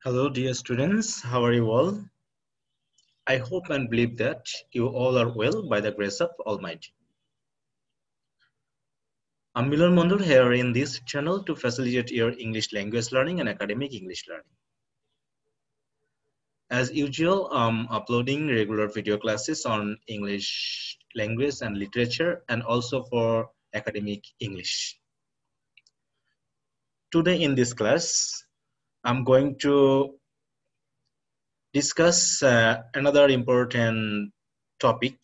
Hello, dear students. How are you all? I hope and believe that you all are well by the grace of Almighty. I'm Milan Mondor here in this channel to facilitate your English language learning and academic English learning. As usual, I'm uploading regular video classes on English language and literature and also for academic English. Today in this class, I'm going to discuss another important topic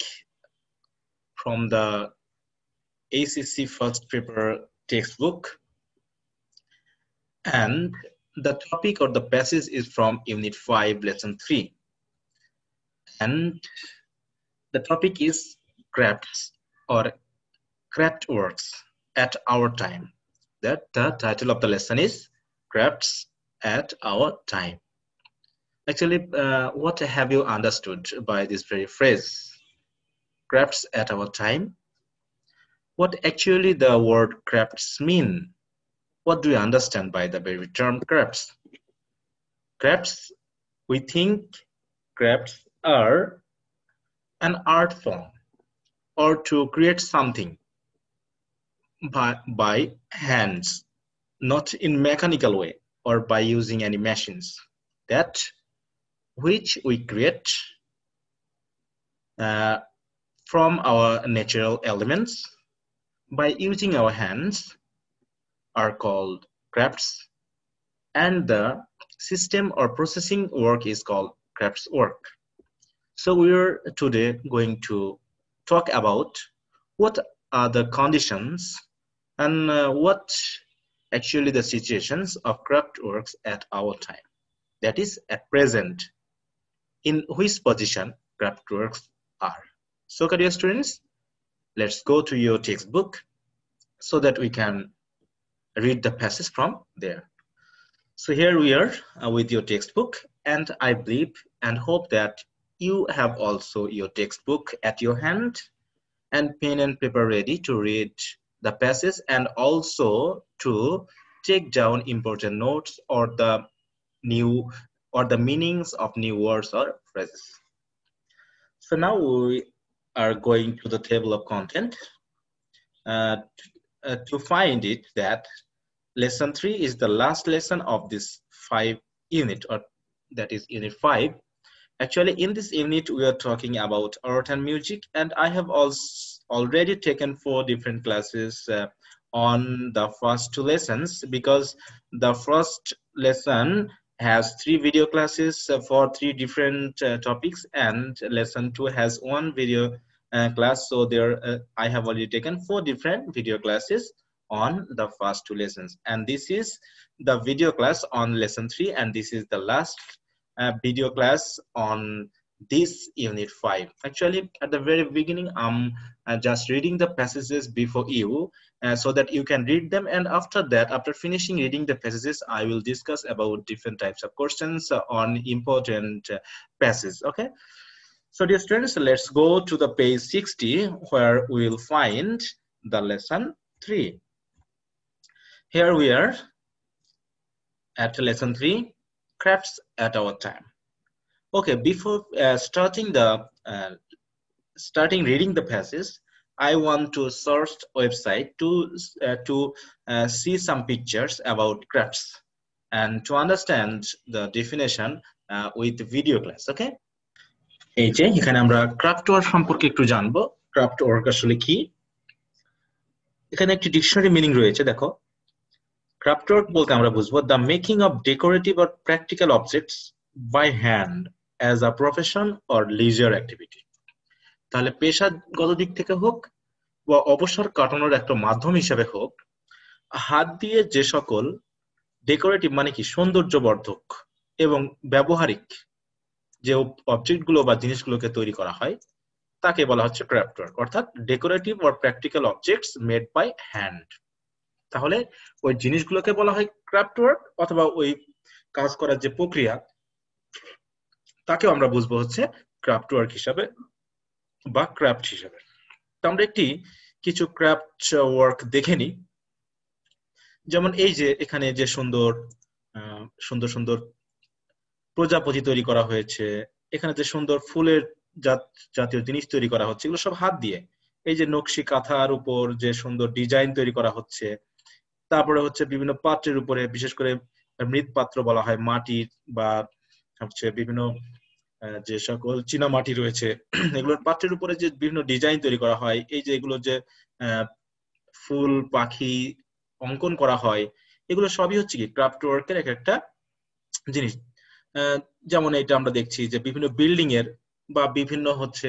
from the ACC first paper textbook, and the topic or the passage is from Unit 5, Lesson 3, and the topic is crafts or craft works at our time. That the title of the lesson is Crafts at Our Time. Actually, what have you understood by this very phrase, crafts at our time? What actually the word crafts mean? What do you understand by the very term crafts? Crafts, we think crafts are an art form or to create something by hands, not in mechanical way or by using any machines. That which we create from our natural elements by using our hands are called crafts, and the system or processing work is called crafts work. So we're today going to talk about what are the conditions and what actually the situations of craft works at our time. That is at present, in which position craft works are. So dear students, let's go to your textbook so that we can read the passage from there. So here we are with your textbook, and I believe and hope that you have also your textbook at your hand and pen and paper ready to read the passage and also to take down important notes or the new or the meanings of new words or phrases. So now we are going to the table of content to find it that lesson 3 is the last lesson of this 5 unit, or that is unit 5. Actually, in this unit, we are talking about art and music, and I have also already taken 4 different classes on the first 2 lessons, because the first lesson has 3 video classes for 3 different topics, and lesson 2 has 1 video class. So there, I have already taken 4 different video classes on the first 2 lessons, and this is the video class on lesson 3, and this is the last video class on this unit 5. Actually, at the very beginning, I'm just reading the passages before you so that you can read them, and after that, after finishing reading the passages, I will discuss about different types of questions on important passages. Okay, so dear students, let's go to the page 60 where we will find the lesson 3. Here we are at lesson 3, crafts at our time. Okay, before starting reading the passage, I want to search website to see some pictures about crafts and to understand the definition with video class. Okay, এই যে এখানে আমরা craft work সম্পর্কে একটু জানবো। Craft work আসলে কি? এখানে একটি ডিকশনারি মিনিং রয়েছে, দেখো। ক্রাফট ওয়ার্ক বলতে আমরা বুঝবো the making of decorative or practical objects by hand as a profession or leisure activity. তাহলে পেশাগত দিক থেকে হোক বা অবসর কাটানোর একটা মাধ্যম হিসেবে হোক, হাত দিয়ে যে সকল ডেকোরেটিভ মানে কি সৌন্দর্যবর্ধক এবং ব্যবহারিক যে অবজেক্টগুলো বা জিনিসগুলোকে তৈরি করা হয় তাকে বলা হচ্ছে ক্রাফট ওয়ার্ক, অর্থাৎ decorative or practical objects made by hand. তাহলে ওই জিনিসগুলোকে বলা হয় ক্রাফট ওয়ার্ক, অথবা ওই কাজ করার যে প্রক্রিয়া তাকেও আমরা বুঝবো হচ্ছে ক্রাফট ওয়ার্ক হিসাবে বা ক্রাফট হিসাবে। তো আমরা কিছু ক্রাফট ওয়ার্ক দেখে নিই। যেমন এই যে এখানে যে সুন্দর সুন্দর প্রজাপতি তৈরি করা হয়েছে, এখানে যে সুন্দর ফুলের জাতীয় জিনিস তৈরি করা হচ্ছে, এগুলো সব হাত দিয়ে। এই যে নকশি কাঁথার উপর যে সুন্দর ডিজাইন তৈরি করা হচ্ছে, তারপরে হচ্ছে বিভিন্ন পাত্রের উপরে, বিশেষ করে মৃৎপাত্র বলা হয়, মাটির বা হচ্ছে বিভিন্ন যে সকল চীনা মাটি রয়েছে এগুলোর পাত্রের উপরে যে বিভিন্ন ডিজাইন তৈরি করা হয়, এই যে এগুলো যে ফুল পাখি অঙ্কন করা হয়, এগুলো সবই হচ্ছে কি ক্রাফট ওয়ার্কের এক একটা জিনিস। যেমন এটা আমরা দেখছি যে বিভিন্ন বিল্ডিং এর বা বিভিন্ন হচ্ছে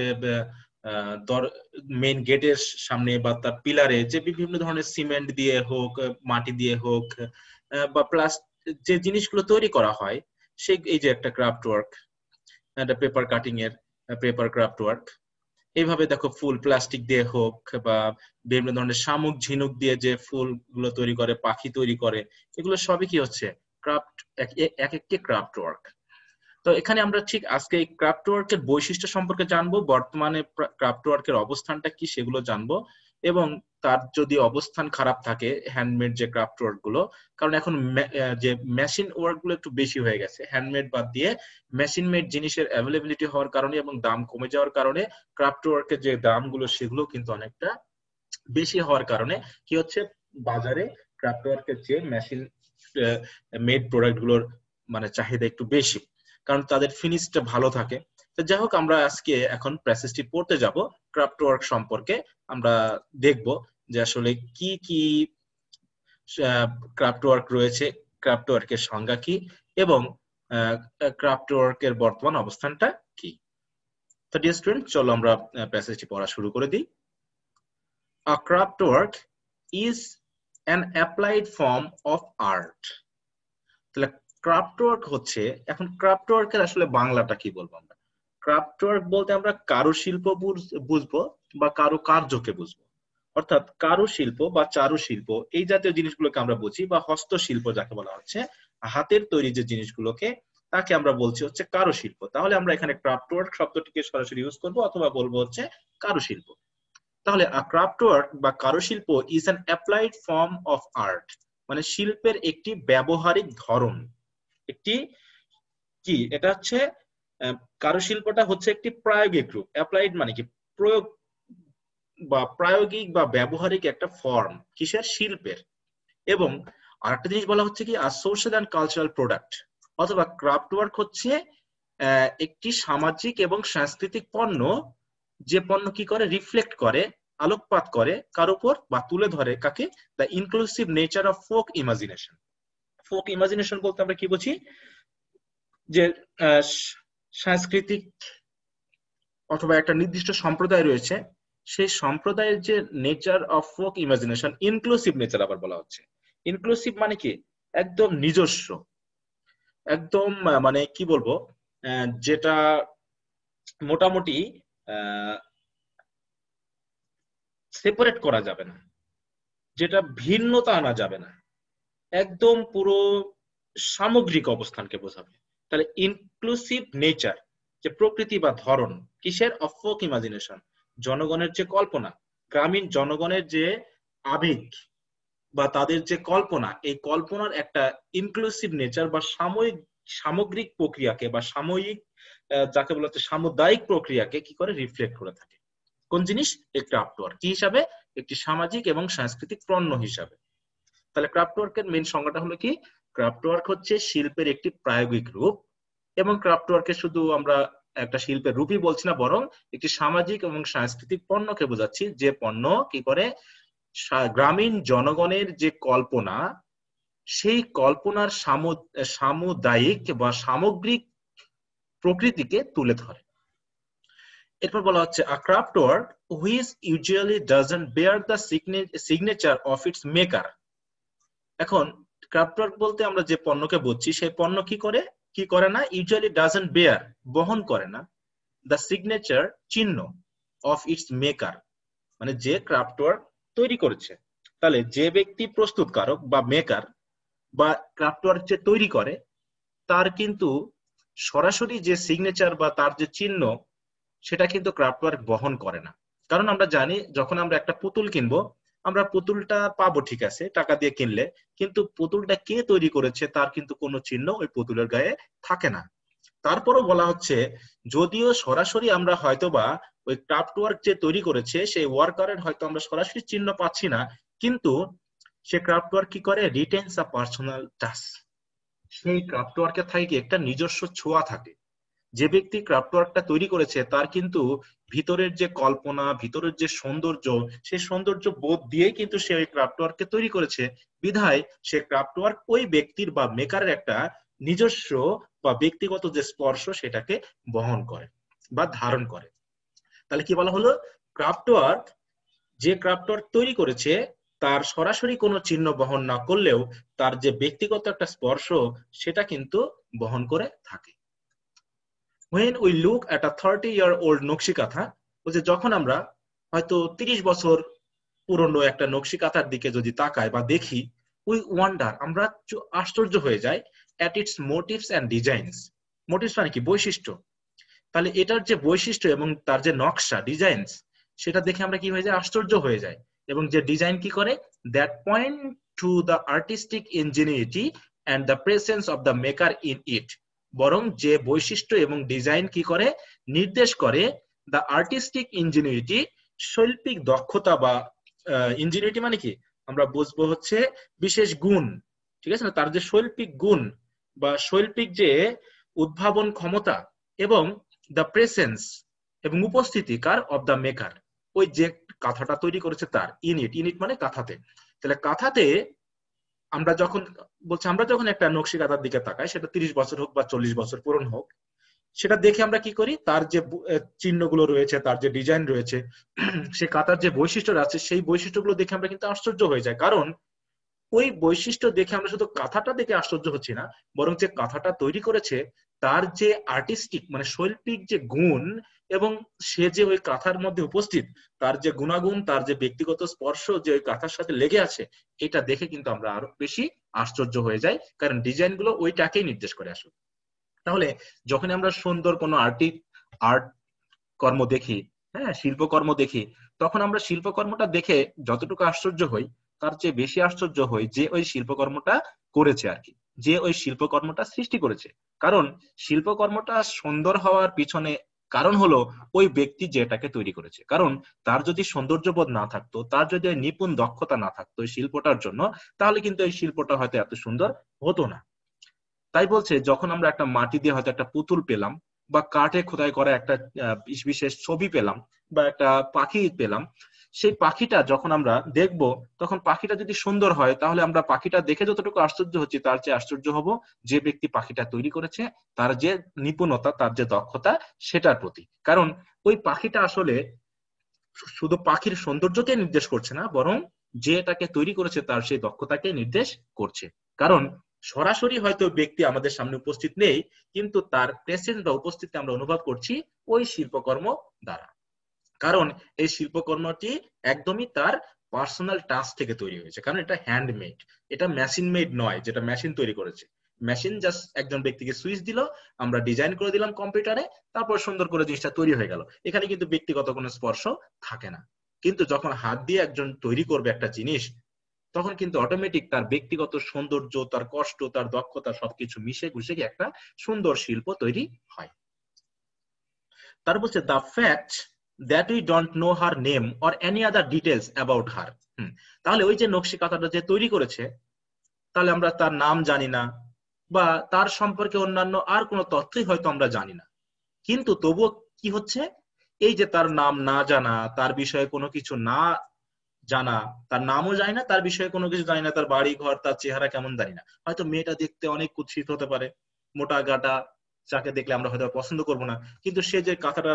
মেইন গেটের সামনে বা তার পিলারে যে বিভিন্ন ধরনের সিমেন্ট দিয়ে হোক, মাটি দিয়ে হোক, বা প্লাস যে জিনিসগুলো তৈরি করা হয়, সেই এই যে একটা ক্রাফট ওয়ার্ক, একটা পেপার কাটিং এর পেপার ক্রাফট ওয়ার্ক। এইভাবে দেখো ফুল প্লাস্টিক দিয়ে হোক বা বিভিন্ন ধরনের শামুক ঝিনুক দিয়ে যে ফুলগুলো তৈরি করে, পাখি তৈরি করে, এগুলো সবই কি হচ্ছে ক্রাফট, এক একটি ক্রাফট ওয়ার্ক। তো এখানে আমরা ঠিক আজকে এই ক্রাফট ওয়ার্কের বৈশিষ্ট্য সম্পর্কে জানবো, বর্তমানে ক্রাফট ওয়ার্কের অবস্থানটা কি সেগুলো জানবো, এবং তার যদি অবস্থান খারাপ থাকে হ্যান্ডমেড যে ক্রাফট ওয়ার্ক গুলো, কারণ এখন যে মেশিন ওয়ার্ক গুলো একটু বেশি হয়ে গেছে, হ্যান্ডমেড বাদ দিয়ে মেশিন মেড জিনিসের অ্যাভেলেবিলিটি হওয়ার কারণে এবং দাম কমে যাওয়ার কারণে ক্রাফট ওয়ার্কের যে দামগুলো সেগুলো কিন্তু অনেকটা বেশি হওয়ার কারণে কি হচ্ছে, বাজারে ক্রাফট ওয়ার্কের চেয়ে মেশিন মেড প্রোডাক্ট গুলোর মানে চাহিদা একটু বেশি, কারণ তাদের ফিনিশটা ভালো থাকে। তো যাই হোক, আমরা আজকে এখন প্যাসেজটি পড়তে যাব ক্রাফট ওয়ার্ক সম্পর্কে। আমরা দেখব যে আসলে কি কি ক্রাফট ওয়ার্ক রয়েছে, ক্রাফট ওয়ার্কের সংজ্ঞা কি, এবং ক্রাফট ওয়ার্কের বর্তমান অবস্থানটা কি। তো ডিয়ার স্টুডেন্ট, চলো আমরা প্যাসেজটি পড়া শুরু করে দিই। A craft work is an applied form of art. তাহলে ক্রাফট ওয়ার্ক হচ্ছে, এখন ক্রাফট ওয়ার্কের আসলে বাংলাটা কি বলবো আমরা? ক্রাফট ওয়ার্ক বলতে আমরা কারুশিল্প বুঝবো বা কারুকার্যকে বুঝবো, অর্থাৎ কারুশিল্প বা চারুশিল্প এই জাতীয় জিনিসগুলোকে আমরা বুঝি, বা হস্তশিল্প যাকে বলা হচ্ছে, হাতের তৈরি যে জিনিসগুলোকে, তাকে আমরা বলছি হচ্ছে কারুশিল্প। তাহলে আমরা এখানে ক্রাফট ওয়ার্ক শব্দটিকে সরাসরি ইউজ করবো, অথবা বলবো হচ্ছে কারুশিল্প। তাহলে ক্রাফট ওয়ার্ক বা কারুশিল্প is an applied form of art, মানে শিল্পের একটি ব্যবহারিক ধরন। একটি কি, এটা হচ্ছে কারুশিল্পটা হচ্ছে একটি প্রায়োগিক রূপ। অ্যাপ্লাইড মানে কি, প্রয়োগ বা প্রায়োগিক বা ব্যবহারিক একটা ফর্ম কিসের, শিল্পের। এবং আরেকটা জিনিস বলা হচ্ছে কি, আর সোশ্যাল এন্ড কালচারাল প্রোডাক্ট, অথবা ক্রাফট ওয়ার্ক হচ্ছে একটি সামাজিক এবং সাংস্কৃতিক পণ্য, যে পণ্য কি করে, রিফ্লেক্ট করে, আলোকপাত করে কার উপর, বা তুলে ধরে কাকে, the inclusive nature of folk imagination. Folk imagination বলতে আমরা কি বুঝি, যে সাংস্কৃতিক অথবা একটা নির্দিষ্ট সম্প্রদায় রয়েছে, সেই সম্প্রদায়ের যে nature of folk imagination, inclusive nature আবার বলা হচ্ছে। ইনক্লুসিভ মানে কি, একদম নিজস্ব, একদম মানে কি বলবো, যেটা মোটামুটি সেপারেট করা যাবে না, যেটা ভিন্নতা আনা যাবে না, একদম পুরো সামগ্রিক অবস্থানকে বোঝাবে। তাহলে ইনক্লুসিভ নেচার, যে প্রকৃতি বা ধরন কিসের, অফ ফোক ইমাজিনেশন, জনগণের যে কল্পনা, গ্রামীণ জনগণের যে আবেগ বা তাদের যে কল্পনা, এই কল্পনার একটা ইনক্লুসিভ নেচার বা সামগ্রিক প্রক্রিয়াকে বা সাময়িক, যাকে বলা হচ্ছে সামুদায়িক প্রক্রিয়াকে কি করে, রিফ্লেক্ট করে থাকে। কোন জিনিস, এই ক্রাফট ওয়ার্ক কি হিসাবে, একটি সামাজিক এবং সাংস্কৃতিক পণ্য হিসাবে। তাহলে ক্রাফট ওয়ার্কের মেইন সংজ্ঞাটা হলো কি, ক্রাফট ওয়ার্ক হচ্ছে শিল্পের একটি প্রায়োগিক রূপ, এবং ক্রাফট ওয়ার্কে শুধু আমরা একটা শিল্পের রূপই বলছি না, বরং একটি সামাজিক এবং সাংস্কৃতিক পণ্যকে বোঝাচ্ছি, যে পণ্য কি করে গ্রামীণ জনগণের যে কল্পনা, সেই কল্পনার সামুদায়িক বা সামগ্রিক প্রকৃতিকে তুলে ধরে। এরপর বলা হচ্ছে a craft work which usually doesn't bear the signature of its maker. এখন ক্রাফট ওয়ার্ক বলতে আমরা যে পণ্যকে বুঝছি, সেই পণ্য কি করে না, ইউজুয়ালি ডাজন্ট বেয়ার, বহন করে না, দ্য সিগনেচার, চিহ্ন, অফ ইটস মেকার, মানে যে ক্রাফট ওয়ার্ক তৈরি করেছে। তাহলে যে ব্যক্তি প্রস্তুতকারক বা মেকার বা ক্রাফট ওয়ার্ক যে তৈরি করে, তার কিন্তু সরাসরি যে সিগনেচার বা তার যে চিহ্ন, সেটা কিন্তু ক্রাফট ওয়ার্ক বহন করে না। কারণ আমরা জানি, যখন আমরা একটা পুতুল কিনবো, আমরা পুতুলটা পাবো ঠিক আছে টাকা দিয়ে কিনলে, কিন্তু পুতুলটা কে তৈরি করেছে তার কিন্তু কোনো চিহ্ন ওই পুতুলের গায়ে থাকে না। তারপরও বলা হচ্ছে যদিও সরাসরি আমরা হয়তোবা ওই ক্রাফট ওয়ার্ক যে তৈরি করেছে সেই ওয়ার্কারের হয়তো আমরা সরাসরি চিহ্ন পাচ্ছি না, কিন্তু সে ক্রাফট ওয়ার্ক কি করে, রিটেইনস আ পার্সোনাল টাচ। সেই ক্রাফট ওয়ার্কের থাকে কি একটা নিজস্ব ছোঁয়া থাকে। যে ব্যক্তি ক্রাফট ওয়ার্কটা তৈরি করেছে তার কিন্তু ভিতরের যে কল্পনা, ভিতরের যে সৌন্দর্য, সেই সৌন্দর্য বোধ দিয়ে কিন্তু সে ওই ক্রাফট ওয়ার্ককে তৈরি করেছে। বিধায় সে ক্রাফট ওয়ার্ক ওই ব্যক্তির বা মেকারের একটা নিজস্ব বা ব্যক্তিগত যে স্পর্শ সেটাকে বহন করে বা ধারণ করে। তাহলে কি বলা হলো, ক্রাফট ওয়ার্ক, যে ক্রাফট ওয়ার্ক তৈরি করেছে তার সরাসরি কোনো চিহ্ন বহন না করলেও তার যে ব্যক্তিগত একটা স্পর্শ সেটা কিন্তু বহন করে থাকে। when we look at a 30-year-old নকশি কাঁথা, বলছে যখন আমরা হয়তো 30 বছর পুরনো একটা নকশি কাঁথার দিকে যদি তাকাই বা দেখি, we wonder, আমরা আশ্চর্য হয়ে যাই at its motifs and designs। Motives মানে কি, বৈশিষ্ট্য। তাহলে এটার যে বৈশিষ্ট্য এবং তার যে নকশা, ডিজাইনস, সেটা দেখে আমরা কি হয়ে যায়, আশ্চর্য হয়ে যায়। এবং যে ডিজাইন কি করে, that point to the artistic ingenuity and the presence of the maker in it. বরং যে বৈশিষ্ট্য এবং ডিজাইন কি করে, নির্দেশ করে দ্য আর্টিস্টিক ইনজেনিউরিটি, শৈল্পিক দক্ষতা বা ইনজেনিউরিটি মানে কি, আমরা বুঝবো হচ্ছে বিশেষ গুণ, ঠিক আছে না, তার যে শৈল্পিক গুণ বা শৈল্পিক যে উদ্ভাবন ক্ষমতা, এবং দ্য প্রেসেন্স এবং উপস্থিতি কার, অফ দ্য মেকার, ওই যে কাঁথাটা তৈরি করেছে তার, ইউনিট, ইউনিট মানে কাঁথাতে। তাহলে কাঁথাতে আমরা যখন বলছি, আমরা যখন একটা নকশি কাঁথার দিকে তাকাই, সেটা 30 বছর হোক বা 40 বছর পুরনো হোক, সেটা দেখে আমরা কি করি, তার যে চিহ্নগুলো রয়েছে, তার যে ডিজাইন রয়েছে, সে কাঁথার যে বৈশিষ্ট্য আছে, সেই বৈশিষ্ট্যগুলো দেখে আমরা কিন্তু আশ্চর্য হয়ে যাই। কারণ ওই বৈশিষ্ট্য দেখে আমরা শুধু কাঁথাটা দেখে আশ্চর্য হচ্ছি না, বরং যে কাঁথাটা তৈরি করেছে তার যে আর্টিস্টিক মানে শৈল্পিক যে গুণ, এবং সে যে ওই কাঁথার মধ্যে উপস্থিত, তার যে গুণাগুণ, তার যে ব্যক্তিগত স্পর্শ যে ওই কাঁথার সাথে লেগে আছে, এটা দেখে কিন্তু আমরা আরো বেশি আশ্চর্য হয়ে যাই, কারণ ডিজাইন গুলো ওইটাকেই নির্দেশ করে আসলে। তাহলে যখন আমরা সুন্দর কোনো আর্ট কর্ম দেখি, হ্যাঁ, শিল্পকর্ম দেখি, তখন আমরা শিল্পকর্মটা দেখে যতটুকু আশ্চর্য হই, তার চেয়ে বেশি আশ্চর্য হই যে ওই শিল্পকর্মটা করেছে আর কি, যে ওই শিল্পকর্মটা সৃষ্টি করেছে। কারণ শিল্পকর্মটা সুন্দর হওয়ার পিছনে কারণ হলো ওই ব্যক্তি যেটাকে তৈরি করেছে। কারণ তার যদি সৌন্দর্যবোধ না থাকতো, তার যদি নিপুণ দক্ষতা না থাকতো এই শিল্পটার জন্য, তাহলে কিন্তু এই শিল্পটা হয়তো এত সুন্দর হতো না। তাই বলছে যখন আমরা একটা মাটি দিয়ে হয়তো একটা পুতুল পেলাম, বা কাঠে খোদাই করা একটা বিশেষ ছবি পেলাম, বা একটা পাখি পেলাম, সেই পাখিটা যখন আমরা দেখব, তখন পাখিটা যদি সুন্দর হয়, তাহলে আমরা পাখিটা দেখে যতটুকু আশ্চর্য হচ্ছি, তার চেয়ে আশ্চর্য হব যে ব্যক্তি পাখিটা তৈরি করেছে তার যে নিপুণতা, তার যে দক্ষতা, সেটার প্রতি। কারণ ওই পাখিটা আসলে শুধু পাখির সৌন্দর্যকে নির্দেশ করছে না, বরং যে এটাকে তৈরি করেছে তার সেই দক্ষতাকে নির্দেশ করছে। কারণ সরাসরি হয়তো ব্যক্তি আমাদের সামনে উপস্থিত নেই, কিন্তু তার প্রেজেন্স বা উপস্থিতি আমরা অনুভব করছি ওই শিল্পকর্ম দ্বারা। কারণ এই শিল্পকর্মটি একদমই তার পার্সোনাল টাচ থেকে তৈরি হয়েছে, কারণ এটা হ্যান্ডমেড, এটা মেশিন মেড নয় যেটা মেশিন তৈরি করেছে। মেশিন জাস্ট একজন ব্যক্তিকে সুইচ দিল, আমরা ডিজাইন করে দিলাম কম্পিউটারে, তারপর সুন্দর করে জিনিসটা তৈরি হয়ে গেল। এখানে কিন্তু ব্যক্তিগত কোনো স্পর্শ থাকে না। কিন্তু যখন হাত দিয়ে একজন তৈরি করবে একটা জিনিস, তখন কিন্তু অটোমেটিক তার ব্যক্তিগত সৌন্দর্য, তার কষ্ট, তার দক্ষতা সবকিছু মিশে গুশে গিয়ে একটা সুন্দর শিল্প তৈরি হয়। তার বলছে the fact that we don't know her name or any other details about her. তাহলে ওই যে নকশি কাঁথাটা যে তৈরি করেছে, তাহলে আমরা তার নাম জানি না, বা তার সম্পর্কে অন্যান্য আর কোনো তথ্যই হয়তো আমরা জানি না, কিন্তু তবুও কি হচ্ছে, এই যে তার নাম না জানা, তার বিষয়ে কোনো কিছু না জানা, তার নামও জানি না, তার বিষয়ে কোনো কিছু জানি না, তার বাড়ি ঘর, তার চেহারা কেমন জানি না, হয়তো মেয়েটা দেখতে অনেক কুৎসিত হতে পারে, মোটা গাটা, যাকে দেখলে আমরা হয়তো পছন্দ করব না, কিন্তু সে যে কাঁথাটা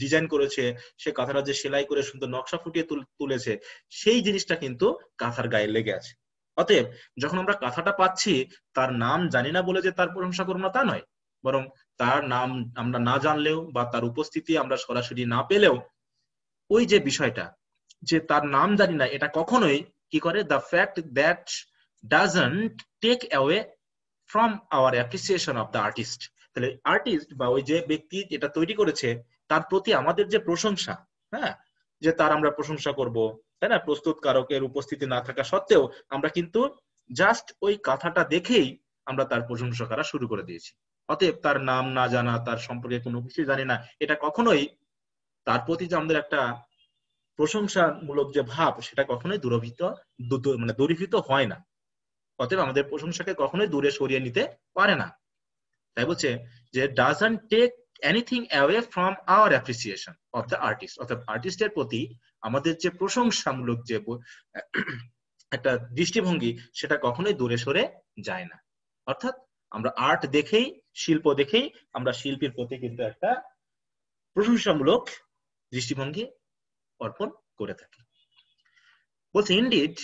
ডিজাইন করেছে, সে কাঁথাটা যে সেলাই করে সুন্দর নকশা ফুটিয়ে তুলেছে, সেই জিনিসটা কিন্তু কাঁথার গায়ে লেগে আছে। অতএব যখন আমরা কাঁথাটা পাচ্ছি, তার নাম জানি না বলে যে তার প্রশংসা করবো না তা নয়, বরং তার নাম আমরা না জানলেও বা তার উপস্থিতি আমরা সরাসরি না পেলেও, ওই যে বিষয়টা যে তার নাম জানি না, এটা কখনোই কি করে, the fact that doesn't take away from our appreciation of the artist. তাহলে আর্টিস্ট বা ওই যে ব্যক্তি যেটা তৈরি করেছে, তার প্রতি আমাদের যে প্রশংসা, হ্যাঁ, যে তার আমরা প্রশংসা করব, তাই না, প্রস্তুতকারকের উপস্থিতি না থাকা সত্ত্বেও আমরা কিন্তু জাস্ট ওই কথাটা দেখেই আমরা তার প্রশংসা করা শুরু করে দিয়েছি। অতএব তার নাম না জানা, তার সম্পর্কে কোনো কিছু জানি না, এটা কখনোই তার প্রতি যে আমাদের একটা প্রশংসামূলক যে ভাব, সেটা কখনোই দূরীভূত হয় না। অতএব আমাদের প্রশংসাকে কখনোই দূরে সরিয়ে নিতে পারে না। তাই বলছে যে doesn't take anything away from our appreciation of the artist, অর্থাৎ আর্টিস্টের প্রতি আমাদের যে প্রশংসামূলক যে একটা দৃষ্টিভঙ্গি, সেটা কখনোই দূরে সরে যায় না। অর্থাৎ আমরা আর্ট দেখেই, শিল্প দেখেই আমরা শিল্পীর প্রতি কিন্তু একটা প্রশংসামূলক দৃষ্টিভঙ্গি অর্পণ করে থাকি। বলছে indeed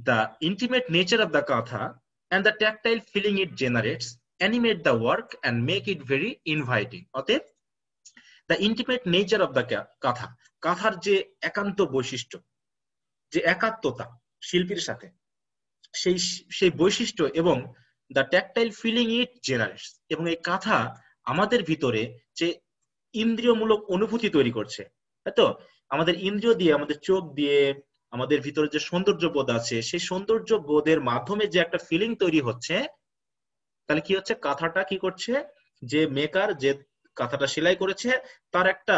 the intimate nature of the katha and the tactile feeling it generates animate the work and make it very inviting. অতএব the intimate nature of the katha, Qatar যে একান্ত বৈশিষ্ট্য, যে একাত্মতা শিল্পীর সাথে, সেই সেই বৈশিষ্ট্য এবং the tactile feeling it generates, এবং এই কাথা আমাদের ভিতরে যে ইন্দ্রিয়মূলক অনুভূতি তৈরি করছে, তাই তো? আমাদের ইন্দ্রিয় দিয়ে, আমাদের চোখ দিয়ে, আমাদের ভিতরে যে সৌন্দর্য বোধ আছে, সেই সৌন্দর্য বোধের মাধ্যমে যে একটা ফিলিং তৈরি হচ্ছে, তাহলে কি হচ্ছে, কাঁথাটা কি করছে, যে মেকার, যে কাঁথাটা সেলাই করেছে, তার একটা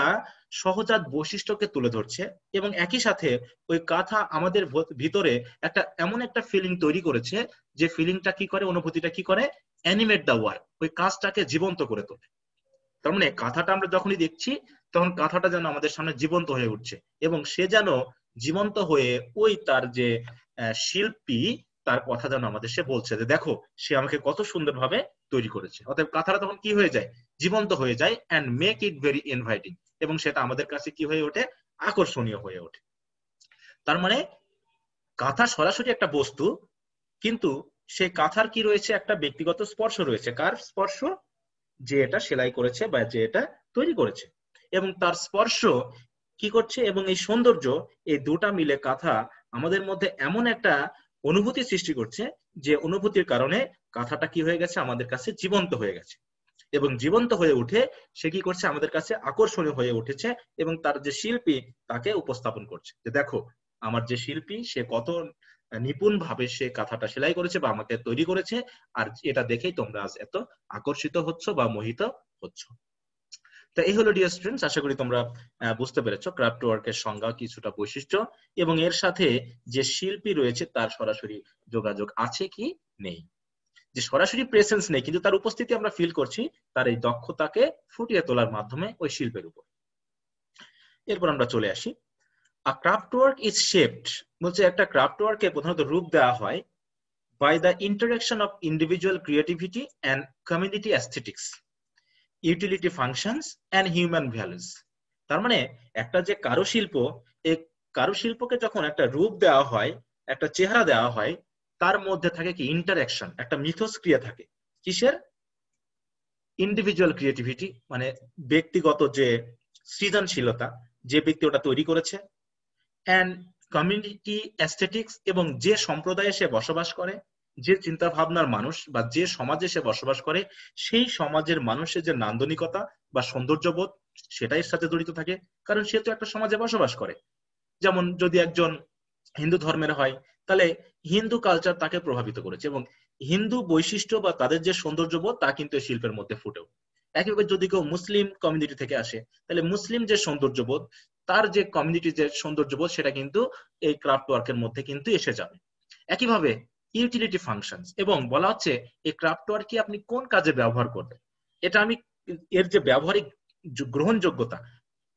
সহজাত বৈশিষ্ট্যকে তুলে ধরছে, এবং একই সাথে ওই কাঁথা আমাদের ভিতরে একটা এমন একটা ফিলিং তৈরি করেছে, যে ফিলিংটা কি করে, অনুভূতিটা কি করে, অ্যানিমেট দ্য ওয়ার্ক, ওই কাজটাকে জীবন্ত করে তোলে। তার মানে কাঁথাটা আমরা যখনই দেখছি, তখন কাঁথাটা যেন আমাদের সামনে জীবন্ত হয়ে উঠছে, এবং সে যেন জীবন্ত হয়ে ওই তার যে শিল্পী, তার কথা যেন আমাদের সে বলছে যে দেখো সে আমাকে কত সুন্দরভাবে তৈরি করেছে। অতএব কাঁথাটা তখন কি হয়ে যায়, জীবন্ত হয়ে যায়, and make it very inviting, এবং সেটা আমাদের কাছে কি হয়ে ওঠে, আকর্ষণীয় হয়ে ওঠে। তার মানে কাঁথা সরাসরি একটা বস্তু, কিন্তু সেই কাঁথার কি রয়েছে, একটা ব্যক্তিগত স্পর্শ রয়েছে। কার স্পর্শ? যে এটা সেলাই করেছে বা যে এটা তৈরি করেছে, এবং তার স্পর্শ কি করছে, এবং এই সৌন্দর্য, এই দুটা মিলে কাঁথা আমাদের মধ্যে এমন একটা অনুভূতি সৃষ্টি করছে, যে অনুভূতির কারণে কাঁথাটা কি হয়ে গেছে, আমাদের কাছে জীবন্ত হয়ে গেছে, এবং জীবন্ত হয়ে উঠে সে কি করছে, আমাদের কাছে আকর্ষণীয় হয়ে উঠেছে, এবং তার যে শিল্পী তাকে উপস্থাপন করছে যে দেখো আমার যে শিল্পী, সে কত নিপুণ ভাবে সে কাঁথাটা সেলাই করেছে বা আমাকে তৈরি করেছে, আর এটা দেখেই তোমরা আজ এত আকর্ষিত হচ্ছ বা মোহিত হচ্ছ। তো এই হলো ডিয়ার স্টুডেন্টস, আশা করি তোমরা বুঝতে পেরেছো ক্রাফট ওয়ার্কের সংজ্ঞা, কিছুটা বৈশিষ্ট্য, এবং এর সাথে যে শিল্পী রয়েছে তার সরাসরি যোগাযোগ আছে কি নেই। যে সরাসরি প্রেজেন্স নেই, কিন্তু তার উপস্থিতি আমরা ফিল করছি তার এই দক্ষতাকে ফুটিয়ে তোলার মাধ্যমে ওই শিল্পের উপর। এরপর আমরা চলে আসি, a craft work is shaped, বলছে একটা ক্রাফট ওয়ার্কে প্রধানত রূপ দেওয়া হয় by the interaction of individual creativity and community aesthetics, utility functions and human values. তার মানে একটা যে কারুশিল্প, এই কারুশিল্পকে যখন একটা রূপ দেওয়া হয়, একটা চেহারা দেওয়া হয়, তার মধ্যে থাকে কি ইন্টারঅ্যাকশন, একটা মিথস্ক্রিয়া থাকে। কিসের? ইন্ডিভিজুয়াল ক্রিয়েটিভিটি, মানে ব্যক্তিগত যে সৃজনশীলতা, যে ব্যক্তি ওটা তৈরি করেছে, এন্ড কমিউনিটি অ্যাস্থেটিক্স, এবং যে সম্প্রদায়ে সে বসবাস করে, যে চিন্তা ভাবনার মানুষ বা যে সমাজে সে বসবাস করে, সেই সমাজের মানুষের যে নান্দনিকতা বা সৌন্দর্যবোধ, সেটাই সাথে জড়িত থাকে, কারণ সে তো একটা সমাজে বসবাস করে। যেমন যদি একজন হিন্দু ধর্মের হয়, তাহলে হিন্দু কালচার তাকে প্রভাবিত করেছে, এবং হিন্দু বৈশিষ্ট্য বা তাদের যে সৌন্দর্যবোধ তা কিন্তু শিল্পের মধ্যে ফুটেও। একইভাবে যদি কেউ মুসলিম কমিউনিটি থেকে আসে, তাহলে মুসলিম যে সৌন্দর্যবোধ, তার যে কমিউনিটির যে সৌন্দর্যবোধ, সেটা কিন্তু এই ক্রাফট ওয়ার্কের মধ্যে কিন্তু এসে যাবে। একইভাবে ইউটিলিটি ফাংশনস, এবং বলা হচ্ছে এই ক্রাফট ওয়ার্ক কি আপনি কোন কাজে ব্যবহার করবেন, এটা আমি এর যে ব্যবহারিক গ্রহণযোগ্যতা,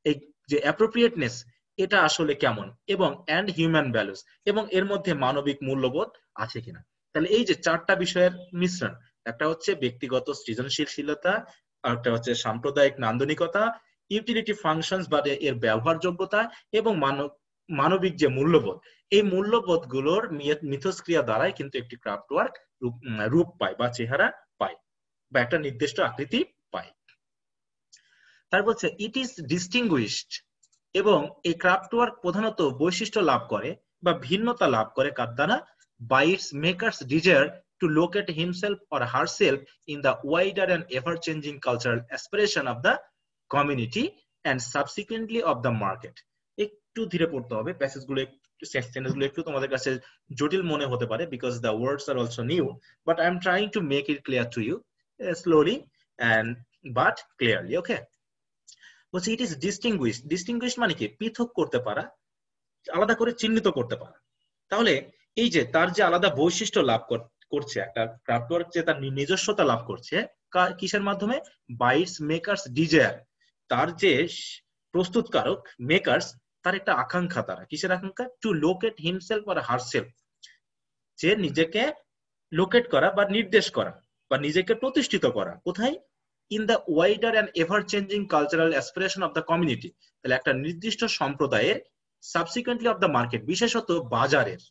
এই যে অ্যাপ্রোপ্রিয়েটনেস, এটা আসলে কেমন, এবং এন্ড হিউম্যান ভ্যালুস, এবং এর মধ্যে মানবিক মূল্যবোধ আছে কিনা। তাহলে এই যে চারটা বিষয়ের মিশ্রণ, একটা হচ্ছে ব্যক্তিগত সৃজনশীলতা, আরেকটা হচ্ছে সাম্প্রদায়িক নান্দনিকতা, ইউটিলিটি ফাংশনস বা এর ব্যবহারযোগ্যতা, এবং মানবিক যে মূল্যবোধ, এই মূল্যবোধ গুলোর মিথস্ক্রিয়া দ্বারাই কিন্তু একটি ক্রাফট ওয়ার্ক রূপ পায় বা চেহারা পায় বা একটা নির্দিষ্ট আকৃতি পায়। তার বলছে ইট ইজ ডিস্টিংগুইশড, এবং এই ক্রাফট ওয়ার্ক প্রধানত বৈশিষ্ট্য লাভ করে বা ভিন্নতা লাভ করে কার দ্বারা, by its maker's desire to locate himself or herself in the wider and ever-changing cultural aspiration of the community and subsequently of the market. একটু ধীরে পড়তে হবে, প্যাসেজগুলো সেন্টেন্সগুলো একটু তোমাদের কাছে জটিল মনে হতে পারে, because the words are also new, but I am trying to make it clear to you slowly. and but clearly. Okay, বলছে it is distinguished মানে কি পৃথক করতে পারা, আলাদা করে চিহ্নিত করতে পারা। তাহলে এই যে তার যে আলাদা বৈশিষ্ট্য লাভ করছে একটা ক্রাফট ওয়ার্ক, যে তার নিজস্বতা লাভ করছে কিসের মাধ্যমে? বাই ইটস মেকার্স ডিজায়ার, তার যে প্রস্তুতকারক মেকার্স তার একটা আকাঙ্ক্ষা, তারা কিসের আকাঙ্ক্ষা? To locate himself or herself, যে নিজেকে লোকেট করা বা নির্দেশ করা বা নিজেকে প্রতিষ্ঠিত করা, কোথায়? In the wider and ever changing cultural aspiration of the community. তাহলে একটা নির্দিষ্ট সম্প্রদায়ের, সাবসিকুয়েন্টলি অফ দ্য মার্কেট, বিশেষত বাজারের।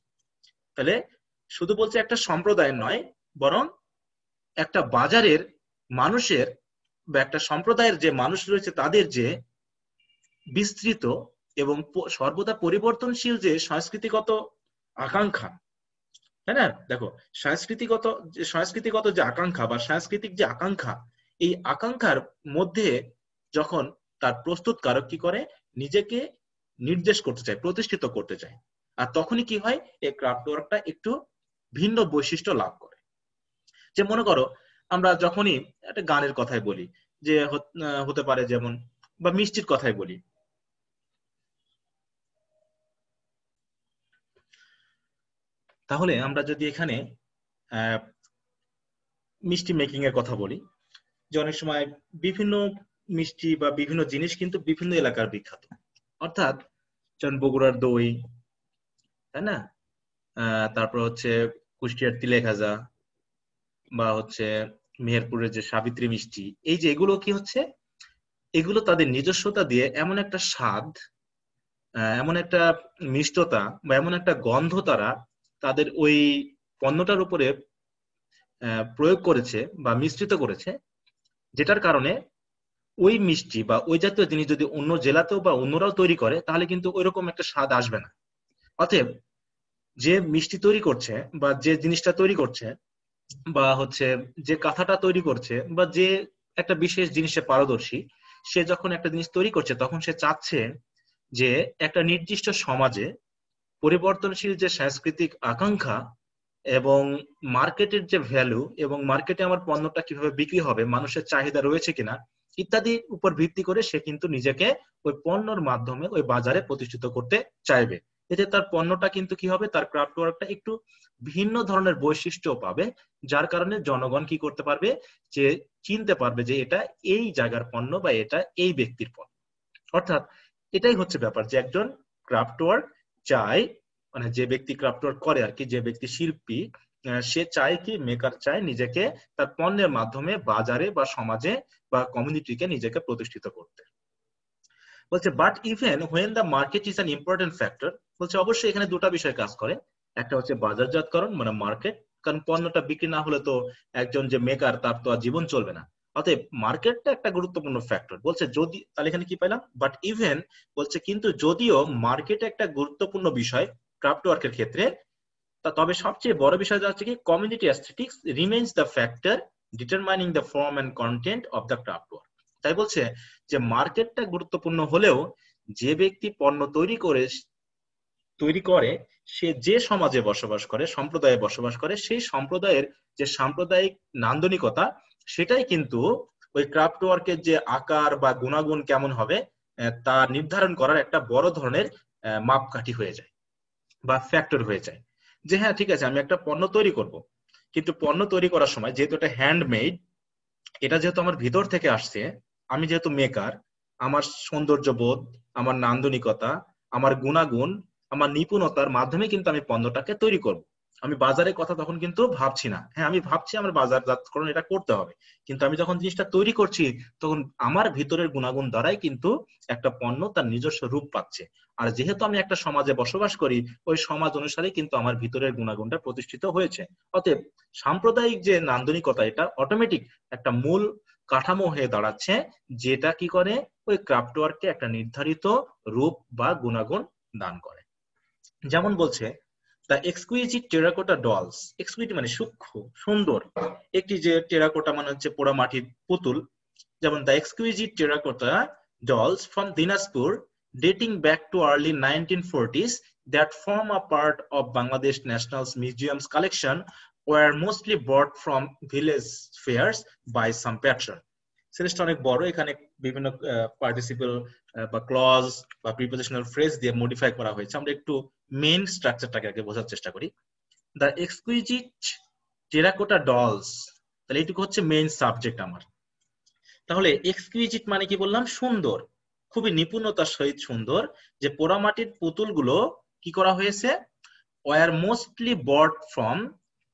তাহলে শুধু বলছে একটা সম্প্রদায়ের নয়, বরং একটা বাজারের মানুষের বা একটা সম্প্রদায়ের যে মানুষ রয়েছে তাদের যে বিস্তৃত এবং সর্বদা পরিবর্তনশীল যে সংস্কৃতিগত আকাঙ্ক্ষা, তাই না? দেখো সংস্কৃতিগত যে আকাঙ্ক্ষা বা সাংস্কৃতিক যে আকাঙ্ক্ষা, এই আকাঙ্ক্ষার মধ্যে যখন তার প্রস্তুতকারক কি করে? নিজেকে নির্দেশ করতে চায়, প্রতিষ্ঠিত করতে চায়, আর তখনই কি হয়? এই ক্রাফট ওয়ার্কটা একটু ভিন্ন বৈশিষ্ট্য লাভ করে। যে মনে করো আমরা যখনই একটা গানের কথাই বলি, যে হতে পারে যেমন, বা মিষ্টির কথাই বলি, তাহলে আমরা যদি এখানে মিষ্টি মেকিং এর কথা বলি, যে অনেক সময় বিভিন্ন মিষ্টি বা বিভিন্ন জিনিস কিন্তু বিভিন্ন এলাকার বিখ্যাত, অর্থাৎ যেমন বগুড়ার দই, তাই না? তারপর হচ্ছে কুষ্টিয়ার তিলে খাজা, বা হচ্ছে মেহেরপুরের যে সাবিত্রী মিষ্টি, এই যে এগুলো কি হচ্ছে, এগুলো তাদের নিজস্বতা দিয়ে এমন একটা স্বাদ, এমন একটা মিষ্টতা বা এমন একটা গন্ধ তারা তাদের ওই পণ্যটার উপরে প্রয়োগ করেছে বা মিশ্রিত করেছে, যেটার কারণে ওই মিষ্টি বা ওই জাতীয় জিনিস যদি অন্য জেলাতেও বা অন্যরাও তৈরি করে, তাহলে কিন্তু ওইরকম একটা স্বাদ আসবে না। অতএব যে মিষ্টি তৈরি করছে বা যে জিনিসটা তৈরি করছে বা হচ্ছে যে কাঁথাটা তৈরি করছে বা যে একটা বিশেষ জিনিসে পারদর্শী, সে যখন একটা জিনিস তৈরি করছে তখন সে চাচ্ছে যে একটা নির্দিষ্ট সমাজে পরিবর্তনশীল যে সাংস্কৃতিক আকাঙ্ক্ষা এবং মার্কেটের যে ভ্যালু, এবং মার্কেটে আমার পণ্যটা কিভাবে বিক্রি হবে, মানুষের চাহিদা রয়েছে কিনা ইত্যাদির উপর ভিত্তি করে সে কিন্তু নিজেকে ওই পণ্যর মাধ্যমে ওই বাজারে প্রতিষ্ঠিত করতে চাইবে। এতে তার পণ্যটা কিন্তু কি হবে? তার ক্রাফট ওয়ার্কটা একটু ভিন্ন ধরনের বৈশিষ্ট্য পাবে, যার কারণে জনগণ কি করতে পারবে? যে চিনতে পারবে যে এটা এই জায়গার পণ্য বা এটা এই ব্যক্তির পণ্য। অর্থাৎ এটাই হচ্ছে ব্যাপার, যে একজন ক্রাফট ওয়ার্ক চায়, মানে যে ব্যক্তি ক্রাফট ওয়ার্ক করে আর কি, যে ব্যক্তি শিল্পী, সে চায় কি, মেকার চায় নিজেকে তার পণ্যের মাধ্যমে বাজারে বা সমাজে বা কমিউনিটিকে নিজেকে প্রতিষ্ঠিত করতে। বলছে but even when the market is an important factor, বলছে অবশ্যই এখানে দুটা বিষয় কাজ করে। একটা হচ্ছে বাজারজাতকরণ মানে মার্কেট, কারণ পণ্যটা বিক্রি না হলে তো একজন যে মেকার তার তো আর জীবন চলবে না। অতএব মার্কেটটা একটা গুরুত্বপূর্ণ ফ্যাক্টর। বলছে যদি, তাহলে এখানে কি পাইলাম? বাট ইভেন, বলছে কিন্তু যদিও মার্কেট একটা গুরুত্বপূর্ণ বিষয় ক্রাফট ওয়ার্কের ক্ষেত্রে, তবে সবচেয়ে বড় বিষয় হচ্ছে কি, community aesthetics remains the factor determining the form and content of the craft work. তাই বলছে যে মার্কেটটা গুরুত্বপূর্ণ হলেও যে ব্যক্তি পণ্য তৈরি করে সে যে সমাজে বসবাস করে, সম্প্রদায়ে বসবাস করে, সেই সম্প্রদায়ের যে সাম্প্রদায়িক নান্দনিকতা, সেটাই কিন্তু ওই ক্রাফট ওয়ার্কের যে আকার বা গুণাগুণ কেমন হবে তা নির্ধারণ করার একটা বড় ধরনের মাপকাঠি হয়ে যায় বা ফ্যাক্টর হয়ে যায়। যে হ্যাঁ ঠিক আছে, আমি একটা পণ্য তৈরি করব, কিন্তু পণ্য তৈরি করার সময় যেহেতু এটা হ্যান্ডমেড, এটা যেহেতু আমার ভিতর থেকে আসছে, আমি যেহেতু মেকার, আমার সৌন্দর্যবোধ, আমার নান্দনিকতা, আমার গুণাগুণ, আমার নিপুণতার মাধ্যমে কিন্তু আমি পণ্যটাকে তৈরি করব। আমি বাজারের কথা তখন কিন্তু ভাবছি না। হ্যাঁ আমি ভাবছি আমার বাজারজাতকরণ এটা করতে হবে, কিন্তু আমি যখন জিনিসটা তৈরি করছি তখন আমার ভিতরের গুণাগুণ দ্বারাই কিন্তু একটা পণ্য তার নিজস্ব রূপ পাচ্ছে। আর যেহেতু আমি একটা সমাজে বসবাস করি, ওই সমাজ অনুসারে কিন্তু আমার ভিতরের গুণাগুণটা প্রতিষ্ঠিত হয়েছে। অতএব সাম্প্রদায়িক যে নান্দনিকতা, এটা অটোমেটিক একটা মূল কাঠামো হয়ে দাঁড়াচ্ছে, যেটা কি করে ওই ক্রাফট ওয়ার্ককে একটা নির্ধারিত রূপ বা গুণাগুণ দান করে। যেমন বলছে দ্য এক্সকুইজিট টেরাকোটা ডলস, এক্সকুইজিট মানে সূক্ষ্ম সুন্দর, একটি যে টেরাকোটা মানে হচ্ছে পোড়া মাটির পুতুল, যেমন the exquisite terracotta dolls from Dinajpur dating back to early 1940s that form a part of Bangladesh National Museum's collection were mostly bought from village fairs by some patron. সিরিজটা অনেক বড়, এখানে বিভিন্ন পার্টিসিপল বা ক্লজ বা প্রিপোজিশনাল ফ্রেজ দিয়ে modify করা হয়েছে। আমরা একটু মেইন স্ট্রাকচারটাকে আগে বোঝার চেষ্টা করি। দ্য এক্সকুইজিট টেরাকোটা ডলস, তাহলে এইটুকু হচ্ছে মেইন সাবজেক্ট আমার। তাহলে এক্সকুইজিট মানে কি বললাম? সুন্দর, খুবই নিপুণতার সহিত সুন্দর। যে পোড়ামাটির পুতুলগুলো কি করা হয়েছে? ওয়ার মোস্টলি বট ফ্রম,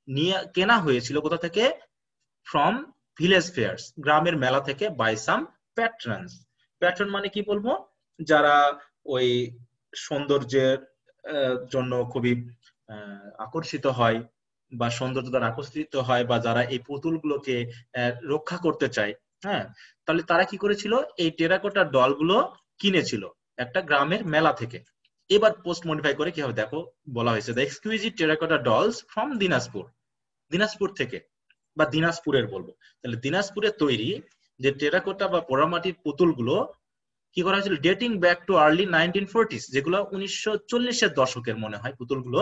নিয়ে কেনা হয়েছিল কোথা থেকে? ফ্রম ভিলেজ ফেয়ার্স, গ্রামের মেলা থেকে, বাই সাম প্যাট্রনস। প্যাট্রন মানে কি বলবো? যারা ওই সৌন্দর্যের জন্য খুবই আকর্ষিত হয় বা সৌন্দর্য দ্বারা আকর্ষিত হয়, বা যারা এই পুতুলগুলোকে রক্ষা করতে চায়, হ্যাঁ, তাহলে তারা কি করেছিল? এই টেরাকোটা ডলগুলো কিনেছিল একটা গ্রামের মেলা থেকে। এবার পোস্ট মডিফাই করে কি হবে দেখো, বলা হয়েছে the exquisite terracotta dolls from Dinajpur, Dinajpur থেকে বা দিনাজপুরের বলবো। তাহলে দিনাজপুরের তৈরি যে টেরাকোটা বা পোড়ামাটির পুতুলগুলো কি করা হয়েছিল? Dating back too early 1940s, যেগুলো 1940-এর দশকের মনে হয় পুতুলগুলো।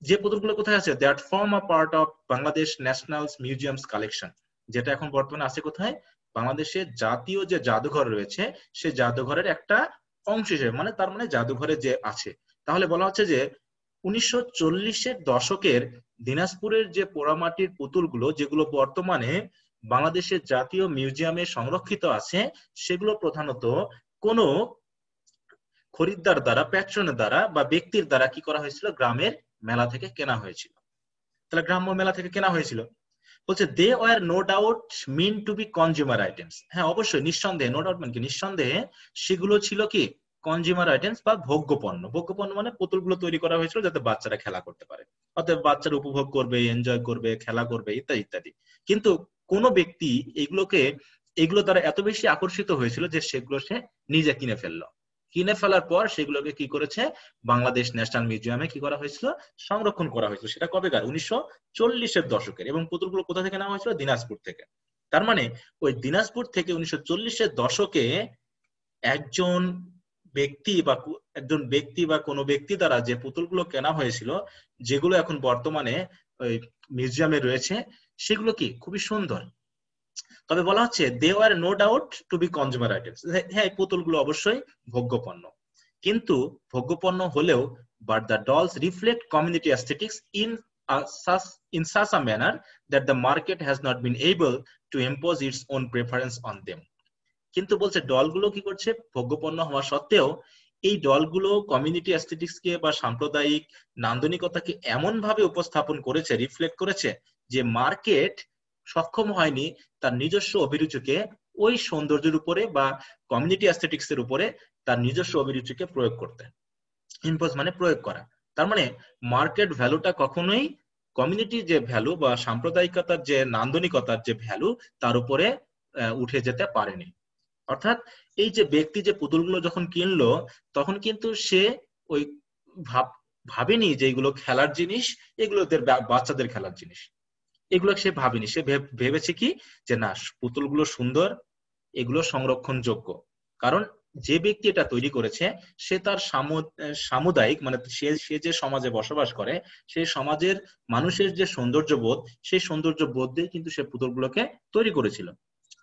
যে পুতুলগুলো কোথায় আছে? That form a part of Bangladesh national museums collection, যেটা এখন বর্তমানে আছে কোথায়? বাংলাদেশের জাতীয় যে জাদুঘর রয়েছে সে জাদুঘরের একটা অংশ হিসেবে, মানে তার মানে জাদুঘরে যে আছে। তাহলে বলা হচ্ছে যে 1940-এর দশকের দিনাজপুরের যে পোড়ামাটির পুতুলগুলো, যেগুলো বর্তমানে বাংলাদেশের জাতীয় মিউজিয়ামে সংরক্ষিত আছে, সেগুলো প্রধানত কোনো খরিদ্দার দ্বারা, প্যাট্রনের দ্বারা বা ব্যক্তির দ্বারা কি করা হয়েছিল? গ্রামের মেলা থেকে কেনা হয়েছিল। তাহলে গ্রাম্য মেলা থেকে কেনা হয়েছিল। বলছে they were no doubt mean to be consumer items. হ্যাঁ অবশ্যই, নিঃসন্দেহে, নো ডাউট মানে কি নিঃসন্দেহে সেগুলো ছিল কি? কনজিউমার আইটেমস বা ভোগ্য পণ্য। ভোগ্য পণ্য মানে পুতুলগুলো তৈরি করা হয়েছিল যাতে বাচ্চারা খেলা করতে পারে, অর্থাৎ বাচ্চারা উপভোগ করবে, এনজয় করবে, খেলা করবে, ইত্যাদি ইত্যাদি। কিন্তু কোন ব্যক্তি এগুলো দ্বারা এত বেশি আকর্ষিত হয়েছিল যে সেগুলো সে নিজে কিনে ফেললো। কিনে ফেলার পর সেগুলোকে কি করেছে? বাংলাদেশ ন্যাশনাল মিউজিয়ামে কি করা হয়েছিল? সংরক্ষণ করা হয়েছিল। সেটা কবেকার? 1940-এর দশকের। এবং পুতুলগুলো কোথা থেকে নেওয়া হয়েছিল? দিনাজপুর থেকে। তার মানে ওই দিনাজপুর থেকে 1940-এর দশকে একজন ব্যক্তি বা কোনো ব্যক্তি দ্বারা যে পুতুলগুলো কেনা হয়েছিল, যেগুলো এখন বর্তমানে ওই মিউজিয়ামে রয়েছে, সেগুলো কি খুবই সুন্দর। তবে বলা হচ্ছে they were no doubt to be consumer items. হ্যাঁ, পুতুলগুলো অবশ্যই ভোগ্যপণ্য, কিন্তু ভোগ্যপণ্য হলেও but the dolls reflect community aesthetics in such a manner that the market has not been able to impose its own preference on them. কিন্তু বলছে ডলগুলো কি করছে? ভোগ্যপণ্য হওয়া সত্ত্বেও এই ডলগুলো কমিউনিটি অ্যাস্থেটিক্স কে বা সাম্প্রদায়িক নান্দনিকতাকে এমন ভাবে উপস্থাপন করেছে, রিফ্লেক্ট করেছে, যে মার্কেট সক্ষম হয়নি তার নিজস্ব অভিরুচিকে ওই সৌন্দর্যের উপরে বা কমিউনিটি অ্যাস্থেটিক্স এর উপরে তার নিজস্ব অভিরুচিকে প্রয়োগ করতে। ইম্পোজ মানে প্রয়োগ করা। তার মানে মার্কেট ভ্যালুটা কখনোই কমিউনিটি যে ভ্যালু বা সাম্প্রদায়িকতার যে নান্দনিকতার যে ভ্যালু তার উপরে উঠে যেতে পারেনি। অর্থাৎ এই যে ব্যক্তি যে পুতুলগুলো যখন কিনলো, তখন কিন্তু সে ওই ভাবেনি যে এগুলো খেলার জিনিস, এগুলো বাচ্চাদের খেলার জিনিস, এগুলো সে ভাবেনি। সে ভেবেছে কি? যে না, পুতুলগুলো সুন্দর, এগুলো সংরক্ষণযোগ্য। কারণ যে ব্যক্তি এটা তৈরি করেছে সে তার সামুদায়িক, মানে সে যে সমাজে বসবাস করে, সেই সমাজের মানুষের যে সৌন্দর্যবোধ, সেই সৌন্দর্যবোধ দিয়ে কিন্তু সে পুতুলগুলোকে তৈরি করেছিল।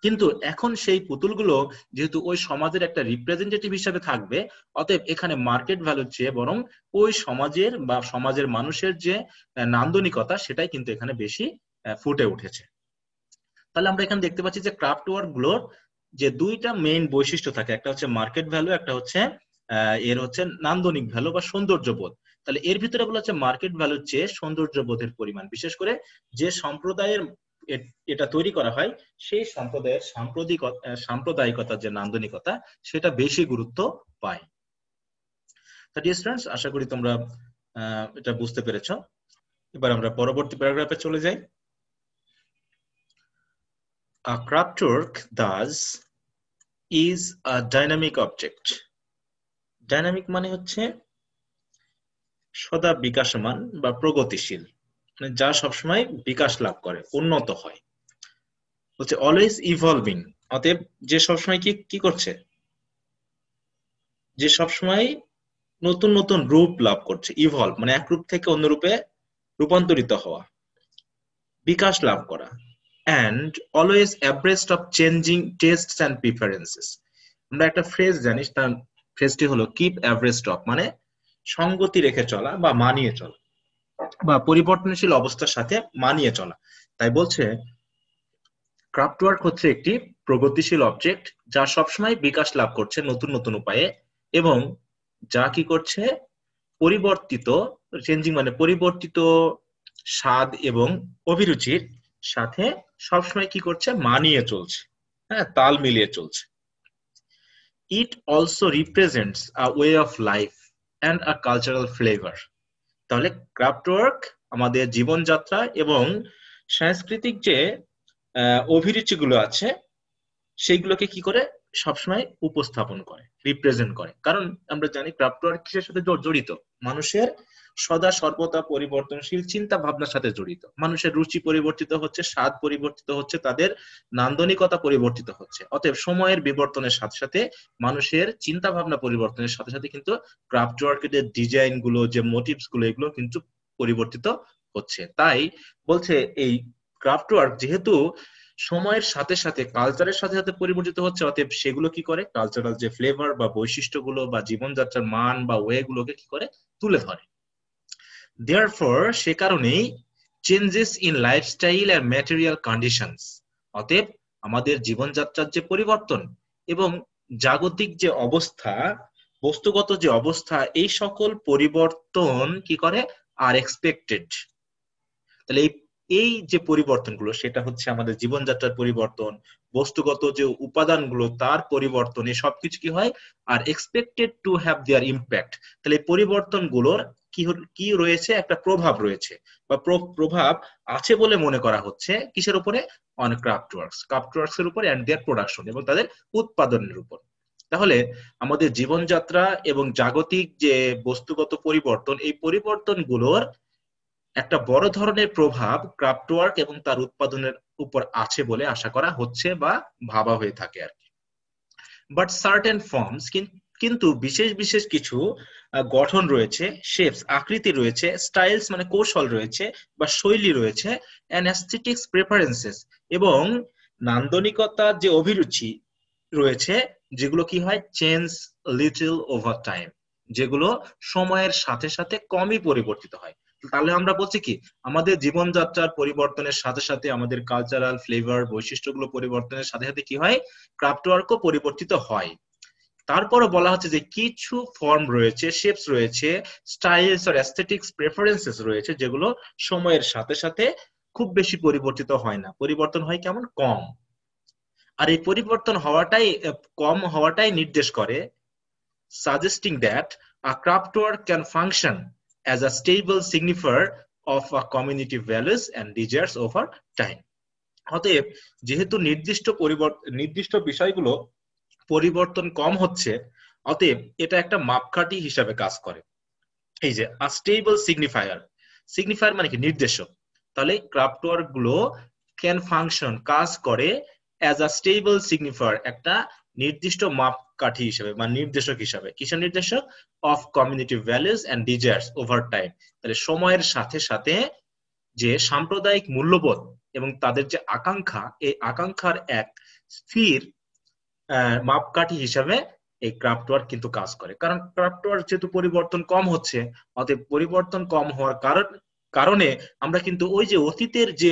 কিন্তু এখন সেই পুতুলগুলো যেহেতু ওই সমাজের একটা রিপ্রেজেন্টেটিভ হিসেবে থাকবে, অতএব এখানে মার্কেট ভ্যালুর চেয়ে বরং ওই সমাজের বা সমাজের মানুষের যে নান্দনিকতা, সেটাই কিন্তু এখানে বেশি ফুটে উঠেছে। তাহলে আমরা এখানে দেখতে পাচ্ছি যে ক্রাফট ওয়ার্ক গুলোর যে দুইটা মেইন বৈশিষ্ট্য থাকে, একটা হচ্ছে মার্কেট ভ্যালু, একটা হচ্ছে এর হচ্ছে নান্দনিক ভ্যালু বা সৌন্দর্যবোধ। তাহলে এর ভিতরে বলা হচ্ছে মার্কেট ভ্যালুর চেয়ে সৌন্দর্যবোধের পরিমাণ, বিশেষ করে যে সম্প্রদায়ের এটা তৈরি করা হয় সেই সম্প্রদায়ের সাম্প্রদায়িকতার যে নান্দনিকতা, সেটা বেশি গুরুত্ব পায়। ডিয়ার স্টুডেন্টস, আশা করি তোমরা এটা বুঝতে পেরেছো। এবার আমরা পরবর্তী প্যারাগ্রাফে চলে যাই। A craftwork thus is a dynamic object. Dynamic মানে হচ্ছে সদা বিকাশমান বা প্রগতিশীল, মানে যা সবসময় বিকাশ লাভ করে, উন্নত হয়। হচ্ছে অলওয়েজ ইভলভিং, অতএব যে সবসময় কি করছে? যে সবসময় নতুন নতুন রূপ লাভ করছে। ইভলভ মানে এক রূপ থেকে অন্য রূপে রূপান্তরিত হওয়া, বিকাশ লাভ করা। and always abreast of changing tastes and preferences. আমরা একটা ফ্রেজ জানি, তার ফ্রেজটি হলো কিপ অ্যাভারেস্ট অফ, মানে সঙ্গতি রেখে চলা বা মানিয়ে চলা বা পরিবর্তনশীল অবস্থার সাথে মানিয়ে চলা। তাই বলছে ক্রাফটওয়ার্ক হচ্ছে একটি প্রগতিশীল অবজেক্ট যা সবসময় বিকাশ লাভ করছে নতুন নতুন উপায়ে, এবং যা কি করছে পরিবর্তিত, চেঞ্জিং মানে পরিবর্তিত স্বাদ এবং অভিরুচির সাথে সবসময় কি করছে মানিয়ে চলছে, হ্যাঁ, তাল মিলিয়ে চলছে। It also represents a way of life and a cultural flavour. তাহলে ক্রাফটওয়ার্ক আমাদের জীবনযাত্রা এবং সাংস্কৃতিক যে অভিরুচিগুলো আছে সেইগুলোকে কি করে সবসময় উপস্থাপন করে, রিপ্রেজেন্ট করে। কারণ আমরা জানি ক্রাফটওয়ার্ক কিসের সাথে জড়িত, মানুষের সদা সর্বদা পরিবর্তনশীল চিন্তা ভাবনার সাথে জড়িত। মানুষের রুচি পরিবর্তিত হচ্ছে, স্বাদ পরিবর্তিত হচ্ছে, তাদের নান্দনিকতা পরিবর্তিত হচ্ছে। অতএব সময়ের বিবর্তনের সাথে সাথে মানুষের চিন্তা ভাবনা পরিবর্তনের সাথে সাথে কিন্তু ক্রাফটওয়ার্কের ডিজাইন গুলো, যে মোটিভস গুলো, এগুলো কিন্তু পরিবর্তিত হচ্ছে। তাই বলছে এই ক্রাফটওয়ার্ক যেহেতু সময়ের সাথে সাথে কালচারের সাথে সাথে পরিবর্তিত হচ্ছে, অতএব সেগুলো কি করে কালচারাল যে ফ্লেভার বা বৈশিষ্ট্যগুলো বা জীবনযাত্রার মান বা ওয়ে গুলোকে কি করে তুলে ধরে। দেয়ারফর সে কারণেই changes in lifestyle and material conditions, অতএব আমাদের জীবনযাত্রার যে পরিবর্তন এবং জাগতিক যে অবস্থা, বস্তুগত যে অবস্থা, এই সকল পরিবর্তন কি করে আর এক্সপেক্টেড। তাহলে এই যে পরিবর্তনগুলো সেটা হচ্ছে আমাদের জীবনযাত্রার পরিবর্তন, বস্তুগত যে উপাদানগুলো তার পরিবর্তন, এই সবকিছু কি হয় are expected to have their impact. তাহলে এই পরিবর্তনগুলোর কি রয়েছে, একটা প্রভাব রয়েছে বা প্রভাব আছে বলে মনে করা হচ্ছে কিসের উপরে, অন ক্রাফটওয়ার্কস এর উপর এন্ড দেয়ার প্রোডাকশন, এবং তাদের উৎপাদনের উপর। তাহলে আমাদের জীবনযাত্রা এবং জাগতিক যে বস্তুগত পরিবর্তন, এই পরিবর্তনগুলোর একটা বড় ধরনের প্রভাব ক্রাফটওয়ার্ক এবং তার উৎপাদনের উপর আছে বলে আশা করা হচ্ছে বা ভাবা হয়ে থাকে আর কি। বাট সার্টেন ফর্মস, কিন্তু বিশেষ বিশেষ কিছু গঠন রয়েছে, শেপস আকৃতি রয়েছে, স্টাইলস মানে কৌশল রয়েছে বা শৈলী রয়েছে, এন্ড অ্যাস্থেটিক্স প্রেফারেন্সেস এবং নান্দনিকতার যে অভিরুচি রয়েছে, যেগুলো কি হয় চেঞ্জ লিটল ওভার টাইম, যেগুলো সময়ের সাথে সাথে কমই পরিবর্তিত হয়। তাহলে আমরা বলছি কি আমাদের জীবনযাত্রার পরিবর্তনের সাথে সাথে আমাদের কালচারাল ফ্লেভার বৈশিষ্ট্যগুলো পরিবর্তনের সাথে সাথে কি হয় ক্রাফটওয়ার্কও পরিবর্তিত হয়। তারপরও বলা হচ্ছে যে কিছু ফর্ম রয়েছে, শেপস রয়েছে, স্টাইলস আর অ্যাস্থেটিক্স প্রেফারেন্সেস রয়েছে, যেগুলো সময়ের সাথে সাথে খুব বেশি পরিবর্তিত হয় না, পরিবর্তন হয় কেমন কম। আর এই পরিবর্তন হওয়াটাই কম হওয়াটাই নির্দেশ করে, suggesting that a craftwork can function as a stable signifier of a community values and desires over time. অতএব যেহেতু নির্দিষ্ট বিষয়গুলো পরিবর্তন কম হচ্ছে, অতএব এটা একটা মাপকাঠি হিসাবে কাজ করে। এই যে a stable signifier মানে কি নির্দেশক। তাহলে ক্রাফটওয়ার্ক গুলো ক্যান ফাংশন কাজ করে as a stable signifier একটা নির্দিষ্ট মাপকাঠি হিসেবে বা নির্দেশক হিসাবে। কিসের নির্দেশক? Of community values and desires over time. তাহলে সময়ের সাথে সাথে যে সাম্প্রদায়িক মূল্যবোধ এবং তাদের যে আকাঙ্ক্ষা, এই আকাঙ্ক্ষার এক স্থির মাপকাঠি হিসাবে এই ক্রাফটওয়ার্ক কিন্তু কাজ করে। কারণ ক্রাফটওয়ার্ক যেহেতু পরিবর্তন কম হচ্ছে, অতএব পরিবর্তন কম হওয়ার কারণে আমরা কিন্তু ওই যে অতীতের যে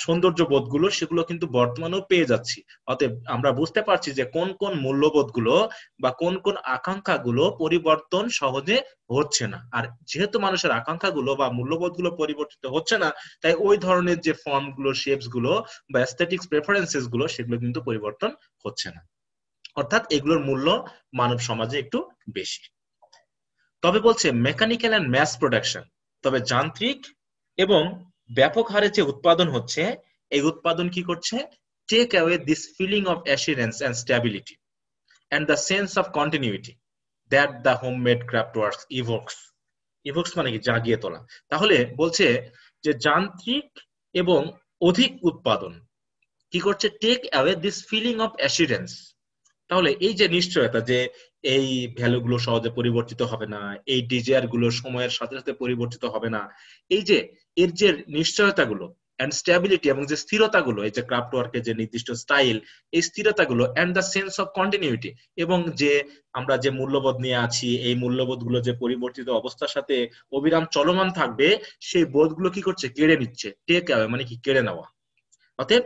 সৌন্দর্য বোধগুলো সেগুলো কিন্তু বর্তমানেও পেয়ে যাচ্ছি। অতএব আমরা বুঝতে পারছি যে কোন কোন মূল্যবোধগুলো বা কোন কোন আকাঙ্ক্ষাগুলো পরিবর্তন সহজে হচ্ছে না। আর যেহেতু মানুষের আকাঙ্ক্ষাগুলো বা মূল্যবোধগুলো পরিবর্তিত হচ্ছে না, তাই ওই ধরনের যে ফর্মগুলো, শেপস গুলো বা অ্যাস্থেটিক্স প্রেফারেন্সেস গুলো সেগুলো কিন্তু পরিবর্তন হচ্ছে না। অর্থাৎ এগুলোর মূল্য মানব সমাজে একটু বেশি। তবে বলছে মেকানিক্যাল এন্ড ম্যাস প্রোডাকশন, তবে যান্ত্রিক এবং ব্যাপক হারে যে উৎপাদন হচ্ছে, এই উৎপাদন কি করছে? Take away this feeling of assurance and stability and the sense of continuity that the homemade craftworks evokes মানে কি জাগিয়ে তোলা। তাহলে বলছে যে যান্ত্রিক এবং অধিক উৎপাদন কি করছে? Take away this feeling of assurance. তাহলে এই যে নিশ্চয়তা যে এই ভ্যালুগুলো সহজে পরিবর্তিত হবে না, এই ডিজায়ার গুলো সময়ের সাথে সাথে পরিবর্তিত হবে না, এই যে এর যে নিশ্চয়তা গুলো এন্ড স্টেবিলিটি, এবং যে স্থিরতাগুলো, এই যে ক্রাফট ওয়ার্কের যে নির্দিষ্ট স্টাইল, এই স্থিরতাগুলো, and the sense of continuity, এবং যে আমরা যে মূল্যবোধ নিয়ে আছি, এই মূল্যবোধগুলো যে পরিবর্তিত অবস্থার সাথে অবিরাম চলমান থাকবে, সেই বোধগুলো কি করছে, কেড়ে নিচ্ছে। টেক অ্যাওয়ে মানে কি, কেড়ে নেওয়া। অতএব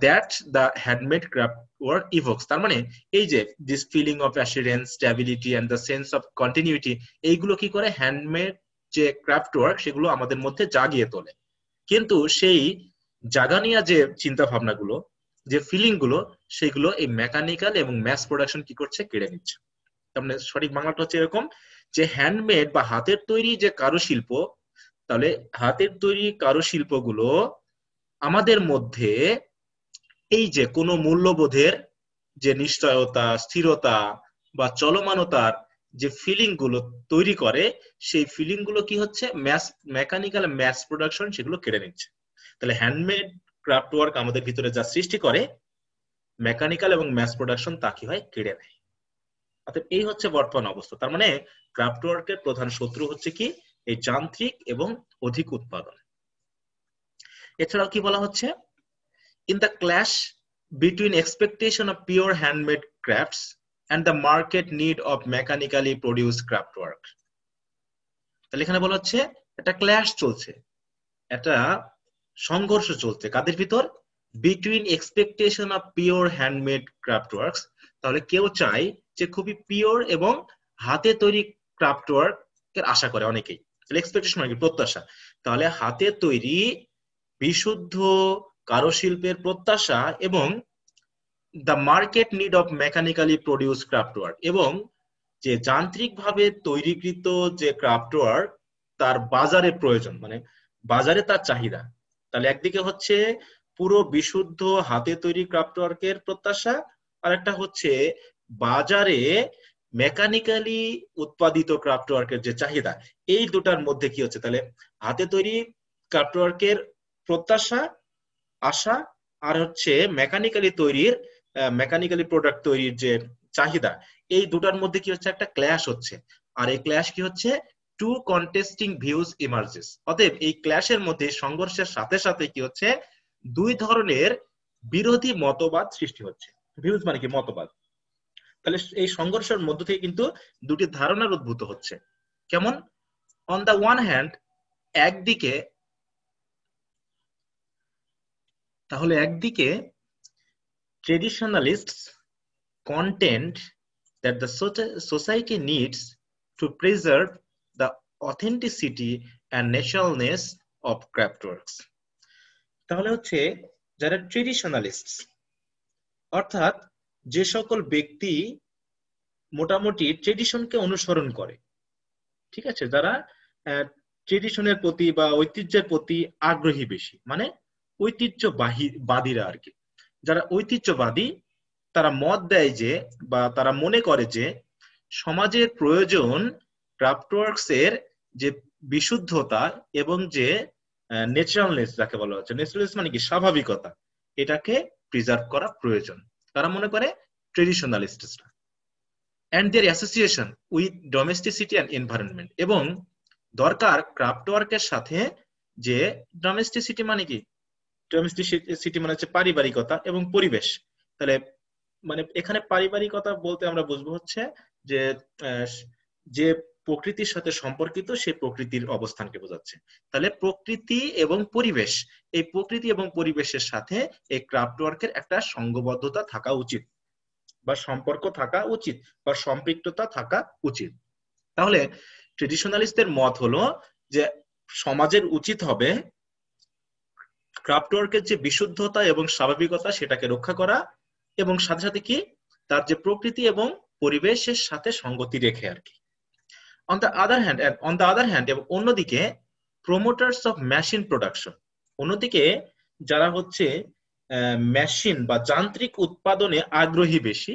that the handmade craft work evokes, তার মানে এই যে this feeling of assurance, stability and the sense of continuity, এইগুলো কি করে, হ্যান্ডমেড যে ক্রাফট ওয়ার্ক সেগুলো আমাদের মধ্যে জাগিয়ে তোলে। কিন্তু সেই জাগানিয়া যে চিন্তা ভাবনাগুলো, যে ফিলিং গুলো, সেগুলো এই মেকানিক্যাল এবং ম্যাস প্রোডাকশন কি করছে, কেড়ে নিচ্ছে। তার মানে সঠিক বাংলাটা হচ্ছে এরকম যে হ্যান্ডমেড বা হাতের তৈরি যে কারুশিল্প, তাহলে হাতের তৈরি কারুশিল্পগুলো আমাদের মধ্যে এই যে কোনো মূল্যবোধের যে নিশ্চয়তা, স্থিরতা বা চলমানতার যে ফিলিং গুলো তৈরি করে, সেই ফিলিং গুলো কি হচ্ছে, ম্যাস মেকানিক্যাল ম্যাস প্রোডাকশন সেগুলো কেড়ে নিচ্ছে। তাহলে হ্যান্ডমেড ক্রাফট ওয়ার্ক আমাদের ভিতরে যা সৃষ্টি করে, মেকানিক্যাল এবং ম্যাস প্রোডাকশন তা কি হয়, কেড়ে নেয়। অর্থাৎ এই হচ্ছে বর্তমান অবস্থা। তার মানে ক্রাফট ওয়ার্কের প্রধান শত্রু হচ্ছে কি, এই যান্ত্রিক এবং অধিক উৎপাদন। এছাড়াও কি বলা হচ্ছে, in the clash between expectation of pure handmade crafts and the market need of mechanically produced craft work, তাহলে এখানে বলা হচ্ছে একটা ক্ল্যাশ চলছে, একটা সংঘর্ষ চলছে কাদের ভিতর, between expectation of pure handmade craft works, তাহলে কেউ চায় যে খুবই পিওর এবং হাতে তৈরি ক্রাফট ওয়ার্ক এর আশা করে অনেকেই। তাহলে এক্সপেকটেশন মানে কি, প্রত্যাশা। তাহলে হাতে তৈরি বিশুদ্ধ কারুশিল্পের প্রত্যাশা এবং the market need of mechanically produce craft work, এবং যে যান্ত্রিকভাবে তৈরিকৃত যে ক্রাফট ওয়ার্ক তার বাজারে প্রয়োজন, মানে বাজারে তার চাহিদা। তাহলে একদিকে হচ্ছে পুরো বিশুদ্ধ হাতে তৈরি ক্রাফট ওয়ার্কের প্রত্যাশা, আর একটা হচ্ছে বাজারে মেকানিক্যালি উৎপাদিত ক্রাফট ওয়ার্কের যে চাহিদা। এই দুটার মধ্যে কি হচ্ছে, তাহলে হাতে তৈরি ক্রাফট ওয়ার্কের প্রত্যাশা, আশা, আর হচ্ছে মেকানিক্যালি প্রোডাক্ট তৈরির যে চাহিদা, এই দুটার মধ্যে কি হচ্ছে, একটা ক্ল্যাশ হচ্ছে। আর এই ক্ল্যাশ কি হচ্ছে, টু কন্টেস্টিং ভিউজ ইমার্জেস। অতএব এই ক্ল্যাশের মধ্যে, সংঘর্ষের সাথে সাথে কি হচ্ছে, দুই ধরনের বিরোধী মতবাদ সৃষ্টি হচ্ছে। ভিউজ মানে কি, মতবাদ। তাহলে এই সংঘর্ষের মধ্য থেকে কিন্তু দুটি ধারণার উদ্ভূত হচ্ছে। কেমন, অন দা ওয়ান হ্যান্ড, একদিকে, তাহলে একদিকে ট্রেডিশনালিস্টস contend that the society needs to preserve the authenticity and naturalness of craftworks. তাহলে হচ্ছে যারা ট্রেডিশনালিস্টস, অর্থাৎ যে সকল ব্যক্তি মোটামুটি ট্রেডিশনকে অনুসরণ করে, ঠিক আছে, যারা ট্রেডিশনের প্রতি বা ঐতিহ্যের প্রতি আগ্রহী বেশি, মানে ঐতিহ্যবাদীরা আর কি, যারা ঐতিহ্যবাদী, তারা মত দেয় যে, বা তারা মনে করে যে সমাজের প্রয়োজন ক্রাফটওয়ার্কস এর যে বিশুদ্ধতা এবং যে ন্যাচারালনেস, যাকে বলা হচ্ছে ন্যাচারালনেস মানে কি, স্বাভাবিকতা, এটাকে প্রিজার্ভ করা প্রয়োজন। তারা মনে করে ট্রেডিশনালিস্টরা। And their association with domesticity and environment, এবং দরকার ক্রাফটওয়ার্কের সাথে যে ডোমেস্টিসিটি মানে কি, ডোমেস্টিসিটি মানে হচ্ছে পারিবারিকতা এবং পরিবেশ। তাহলে মানে এখানে পারিবারিকতা বলতে আমরা বুঝবো হচ্ছে যে যে প্রকৃতির সাথে সম্পর্কিত সেই প্রকৃতির অবস্থানকে বোঝাচ্ছে। তাহলে প্রকৃতি এবং পরিবেশ, এই প্রকৃতি এবং পরিবেশের সাথে এই ক্রাফটওয়ার্কের একটা সংঘবদ্ধতা থাকা উচিত, বা সম্পর্ক থাকা উচিত, বা সম্পৃক্ততা থাকা উচিত। তাহলে ট্রেডিশনালিস্টদের মত হলো যে সমাজের উচিত হবে ক্রাফটওয়ার্কের যে বিশুদ্ধতা এবং স্বাভাবিকতা সেটাকে রক্ষা করা, এবং সাথে সাথে কি, তার যে প্রকৃতি এবং পরিবেশের সাথে সঙ্গতি রেখে আর কি। অন দ্য আদার হ্যান্ড, এবং অন্যদিকে প্রমোটার্স অফ মেশিন প্রোডাকশন, অন্যদিকে যারা হচ্ছে মেশিন বা যান্ত্রিক উৎপাদনে আগ্রহী বেশি,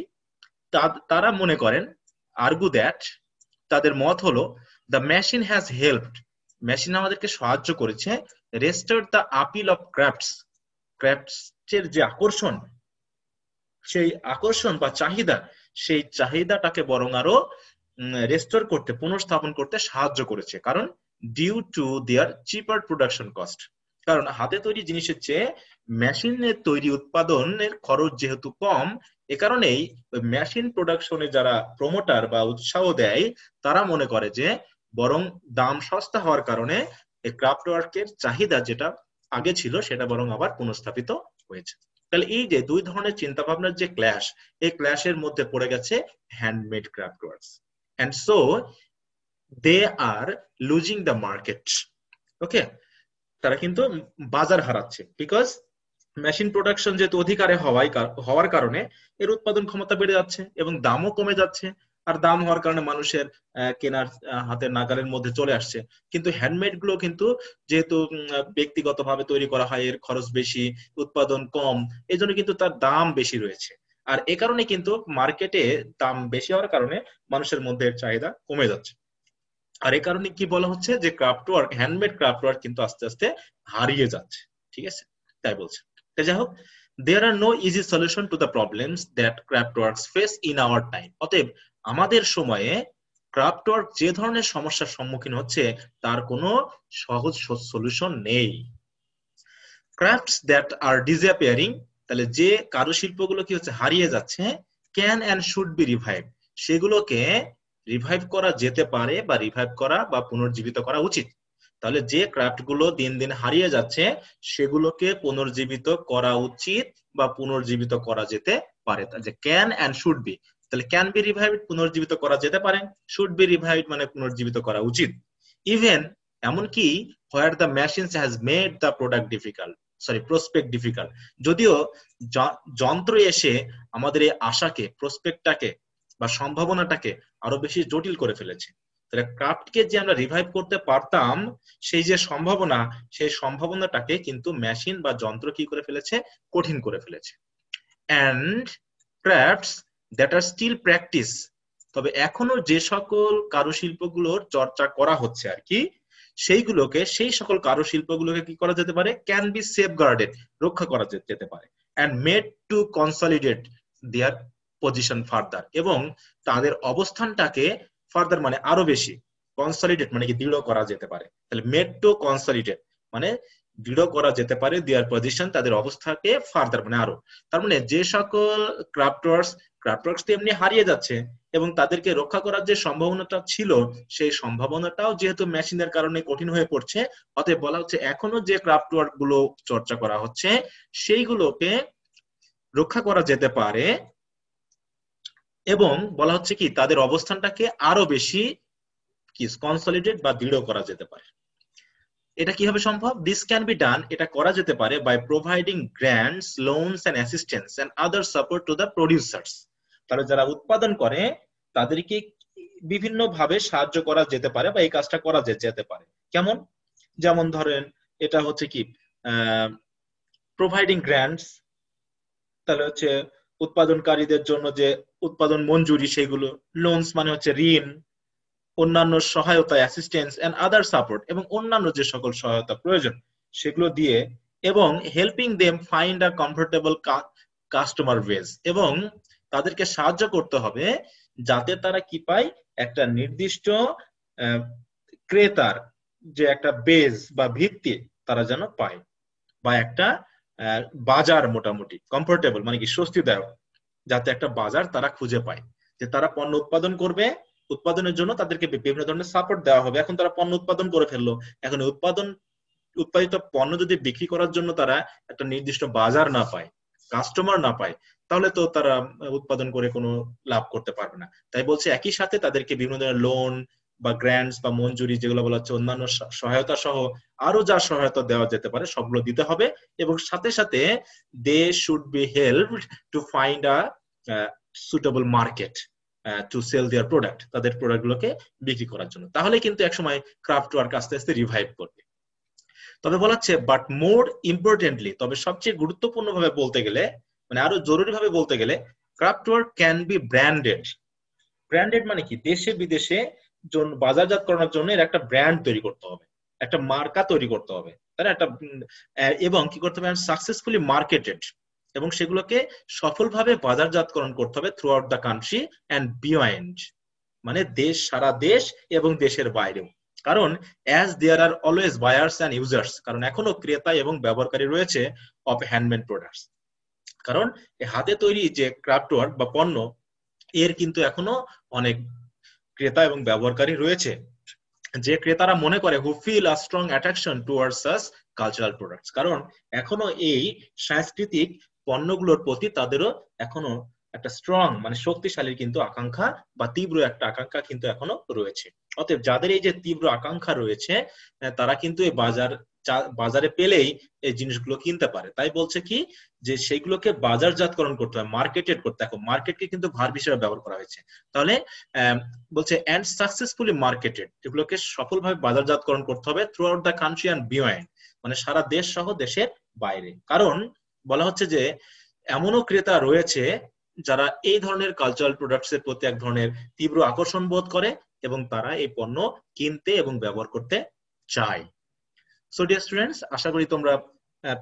তারা মনে করেন, আর্গু দ্যাট, তাদের মত হলো, the machine has helped, machine আমাদেরকে সাহায্য করেছে, রেস্টোর দ্য আপিল অফ ক্রাফটসের যে আকর্ষণ, সেই আকর্ষণ বা চাহিদা, সেই চাহিদাটাকে বরং আরো রেস্টোর করতে, পুনঃস্থাপন করতে সাহায্য করেছে। কারণ due to their cheaper production cost, কারণ হাতে তৈরি জিনিসের চেয়ে মেশিনের তৈরি উৎপাদনের খরচ যেহেতু কম, এ কারণেই মেশিন প্রোডাকশনে যারা প্রমোটার বা উৎসাহ দেয় তারা মনে করে যে বরং দাম সস্তা হওয়ার কারণে এই ক্রাফট ওয়ার্কের চাহিদা যেটা আগে ছিল সেটা বরং আবার পুনঃস্থাপিত হয়েছে। তাহলে এই যে দুই ধরনের চিন্তা ভাবনার যে ক্ল্যাশ, এই ক্ল্যাশের মধ্যে পড়ে গেছে handmade craft works, and so they are losing the market. Okay, তারা কিন্তু বাজার হারাচ্ছে, বিকজ মেশিন প্রোডাকশন যেহেতু অধিকারে হওয়ার কারণে এর উৎপাদন ক্ষমতা বেড়ে যাচ্ছে এবং দামও কমে যাচ্ছে। আর দাম হওয়ার কারণে মানুষের কেনার হাতের নাগালের মধ্যে চলে আসছে। কিন্তু হ্যান্ডমেড গুলো কিন্তু যেহেতু ব্যক্তিগতভাবে তৈরি করা হয়, এর খরচ বেশি, উৎপাদন কম, এই জন্য কিন্তু তার দাম বেশি রয়েছে। আর এ কারণে কিন্তু মার্কেটে দাম বেশি হওয়ার কারণে মানুষের মধ্যে এর চাহিদা কমে যাচ্ছে। আর এই কারণে কি বলা হচ্ছে যে craft work, handmade craft work কিন্তু আস্তে আস্তে হারিয়ে যাচ্ছে। ঠিক আছে, তাই বলছে। যাই হোক, there are no easy solution to the problems that craft works face in our time. অতএব আমাদের সময়ে ক্রাফট ওয়ার্ক যে ধরনের সমস্যার সম্মুখীন হচ্ছে তার কোনো সহজ সলিউশন নেই। ক্রাফটস দ্যাট আর ডিসঅ্যাপিয়ারিং, তাহলে যে কারুশিল্পগুলো কি হচ্ছে, হারিয়ে যাচ্ছে, can and should be revive, সেগুলোকে রিভাইভ করা যেতে পারে বা রিভাইভ করা বা পুনর্জীবিত করা উচিত। তাহলে যে ক্রাফট গুলো দিন দিন হারিয়ে যাচ্ছে সেগুলোকে পুনর্জীবিত করা উচিত বা পুনর্জীবিত করা যেতে পারে। যে ক্যান এন্ড শুড বি, তাহলে ক্যান বি রিভাইভ পুনর্জীবিত করা যেতে পারে, শুড বি রিভাইভ মানে পুনর্জীবিত করা উচিত। ইভেন এমনকি where the machines has made the product difficult, prospect difficult, যদিও যন্ত্র এসে আমাদের এই আশাকে, প্রসপেক্টটাকে বা সম্ভাবনাটাকে আরো বেশি জটিল করে ফেলেছে। তাহলে ক্রাফটকে যে আমরা রিভাইভ করতে পারতাম সেই যে সম্ভাবনা, সেই সম্ভাবনাটাকে কিন্তু মেশিন বা যন্ত্র কি করে ফেলেছে, কঠিন করে ফেলেছে। And crafts that are still practice, তবে এখনো যে সকল কারুশিল্পগুলোর চর্চা করা হচ্ছে আর কি, সেইগুলোকে, সেই সকল কারুশিল্পগুলোকে কি করা যেতে পারে, ক্যান বি সেফগার্ডেড, রক্ষা করা যেতে পারে, and made to consolidate their position further, এবং তাদের অবস্থানটাকে ফার্দার মানে আরো বেশি, কনসলিডেট মানে কি দৃঢ় করা যেতে পারে। তাহলে মেড টু কনসলিডেট মানে দৃঢ় করা যেতে পারে, দেয়ার পজিশন তাদের অবস্থাকে ফার্দার মানে আরো। তার মানে যে সকল ক্রাফট ওয়ার্কস তো এমনি হারিয়ে যাচ্ছে এবং তাদেরকে রক্ষা করার যে সম্ভাবনাটা ছিল সেই সম্ভাবনাটাও যেহেতু মেশিনের কারণে কঠিন হয়ে পড়ছে, অতএব বলা হচ্ছে এখনো যে ক্রাফট ওয়ার্ক গুলো চর্চা করা হচ্ছে সেইগুলোকে রক্ষা করা যেতে পারে এবং বলা হচ্ছে কি তাদের অবস্থানটাকে আরো বেশি কি কনসলিডেট বা দৃঢ় করা যেতে পারে। এটা কিভাবে সম্ভব? দিস ক্যান বি ডান, এটা করা যেতে পারে by providing grants, loans and assistance and other support to the producers. তাহলে যারা উৎপাদন করে তাদেরকে বিভিন্ন ভাবে সাহায্য করা যেতে পারে বা এই কাজটা করা যেতে পারে। কেমন? যেমন ধরেন এটা হচ্ছে কি প্রোভাইডিং গ্র্যান্টস, তাহলে হচ্ছে উৎপাদনকারীদের জন্য যে উৎপাদন মঞ্জুরি সেগুলো, লোনস মানে হচ্ছে ঋণ, অন্যান্য সহায়তা, অ্যাসিস্ট্যান্স এন্ড আদার সাপোর্ট এবং অন্যান্য যে সকল সহায়তা প্রয়োজন সেগুলো দিয়ে, এবং helping them find a comfortable customer base, এবং তাদেরকে সাহায্য করতে হবে যাতে তারা কি পায়, একটা নির্দিষ্ট ক্রেতার যে একটা বেস বা ভিত্তি তারা যেন পায়, বা একটা বাজার, মোটামুটি কমফোর্টেবল মানে কি স্বস্তিদায়ক, যাতে একটা বাজার তারা খুঁজে পায়, যে তারা পণ্য উৎপাদন করবে, উৎপাদনের জন্য তাদেরকে বিভিন্ন ধরনের সাপোর্ট দেওয়া হবে। এখন তারা পণ্য উৎপাদন করে ফেললো, এখন উৎপাদিত পণ্য যদি বিক্রি করার জন্য তারা একটা নির্দিষ্ট বাজার না পায়, কাস্টমার না পায়, তাহলে তো তারা উৎপাদন করে কোনো লাভ করতে পারবে না। তাই বলছে একই সাথে তাদেরকে বিভিন্ন ধরনের লোন বা গ্র্যান্টস বা মঞ্জুরি যেগুলো বলা হচ্ছে, অন্যান্য সহায়তা সহ আরো যা সহায়তা দেওয়া যেতে পারে সবগুলো দিতে হবে, এবং সাথে সাথে they should be helped to find a suitable market to sell their product, তাদের প্রোডাক্ট গুলোকে বিক্রি করার জন্য। তাহলে কিন্তু একসময় ক্রাফট ওয়ার্ক আস্তে আস্তে রিভাইভ করবে। তবে বলা হচ্ছে বাট মোর ইম্পর্টেন্টলি, তবে সবচেয়ে গুরুত্বপূর্ণ ভাবে বলতে গেলে, মানে আরো জরুরি ভাবে বলতে গেলে, craft work can be branded. Branded মানে কি দেশে বিদেশে বাজারজাত করার জন্য এর একটা ব্র্যান্ড তৈরি করতে হবে, একটা মার্কা তৈরি করতে হবে, তাই না? একটা এবং কি করতে হবে, সাকসেসফুলি মার্কেটেড, এবং সেগুলোকে সফলভাবে বাজারজাতকরণ করতে হবে throughout the country and beyond, মানে সারা দেশ এবং দেশের বাইরেও। কারণ as there are always buyers and users, কারণ এখনো ক্রেতা এবং ব্যবহারকারী রয়েছে of handmade products। কারণ হাতে তৈরি যে ক্রাফট ওয়ার্ক বা পণ্য এর কিন্তু এখনো অনেক ক্রেতা এবং ব্যবহারকারী রয়েছে, যে ক্রেতারা মনে করে who feel a strong attraction towards us cultural products। কারণ এখনো এই সাংস্কৃতিক পণ্যগুলোর প্রতি তাদেরও এখনো একটা স্ট্রং মানে শক্তিশালী কিন্তু আকাঙ্ক্ষা বা তীব্র একটা আকাঙ্ক্ষা কিন্তু এখনো রয়েছে। অতএব যাদের এই যে তীব্র আকাঙ্ক্ষা রয়েছে তারা কিন্তু এই বাজারে পেলেই এই জিনিসগুলো কিনতে পারে। তাই বলছে কি যে সেইগুলোকে বাজারজাতকরণ করতে হয়, মার্কেটেড করতে হয়। মার্কেটকে কিন্তু ভার্ব হিসেবে ব্যবহার করা হয়েছে। তাহলে বলছে এন্ড সাকসেসফুলি মার্কেটেড, এগুলোকে সফলভাবে বাজারজাতকরণ করতে হবে throughout the country and beyond, মানে সারা দেশ সহ দেশের বাইরে। কারণ বলা হচ্ছে যে এমনও ক্রেতা রয়েছে যারা এই ধরনের কালচারাল প্রোডাক্টস এর প্রতি এক ধরনের তীব্র আকর্ষণ বোধ করে এবং তারা এই পণ্য কিনতে এবং ব্যবহার করতে চায়। সো ডিয়ার স্টুডেন্টস, আশা করি তোমরা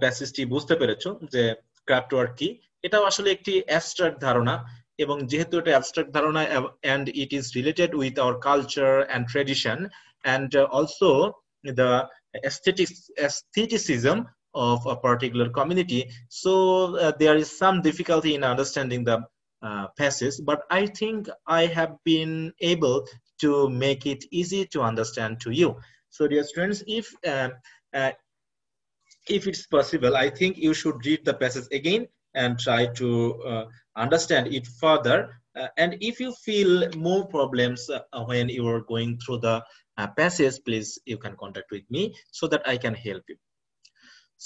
প্যাসেজটি বুঝতে পেরেছো যে ক্রাফট ওয়ার্ক কি। এটাও আসলে একটি অ্যাবস্ট্রাক্ট ধারণা, এবং যেহেতু এটা অ্যাবস্ট্রাক্ট ধারণা and it is related with our culture and tradition and also the aestheticism of a particular community, so there is some difficulty in understanding the passage, but I think I have been able to make it easy to understand to you. So dear students, uh, if it's possible, I think you should read the passage again and try to understand it further. And if you feel more problems when you are going through the passage, please you can contact with me so that I can help you.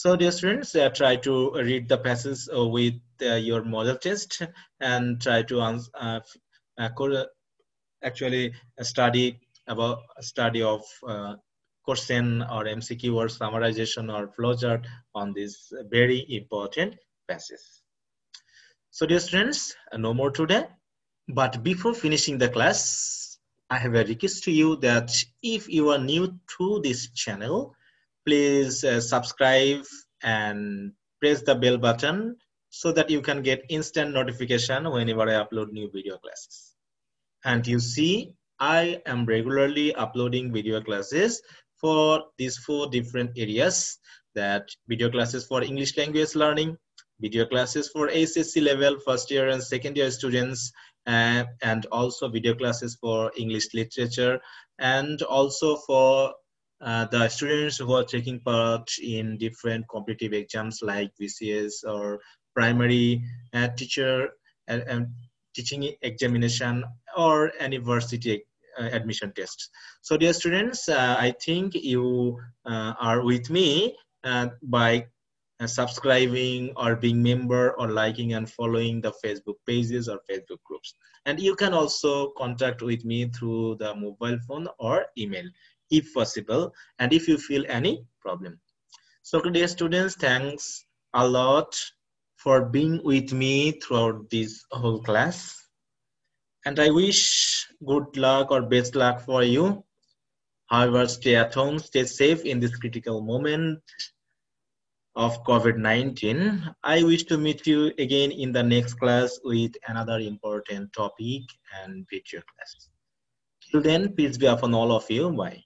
So dear students, try to read the passage with your model test and try to actually study of question or MCQ or summarization or flowchart on this very important passage. So dear students, no more today, but before finishing the class, I have a request to you that if you are new to this channel, please subscribe and press the bell button so that you can get instant notification whenever I upload new video classes. And you see, I am regularly uploading video classes for these 4 different areas, that video classes for English language learning, video classes for SSC level first year and second year students, and also video classes for English literature, and also for the students who are taking part in different competitive exams like VCS or primary teacher and teaching examination or university admission tests. So dear students, I think you are with me by subscribing or being member or liking and following the Facebook pages or Facebook groups. And you can also contact with me through the mobile phone or email if possible, and if you feel any problem. So dear students, thanks a lot for being with me throughout this whole class. And I wish good luck or best luck for you. However, stay at home, stay safe in this critical moment of COVID-19. I wish to meet you again in the next class with another important topic and video class. Till then, peace be upon all of you. Bye.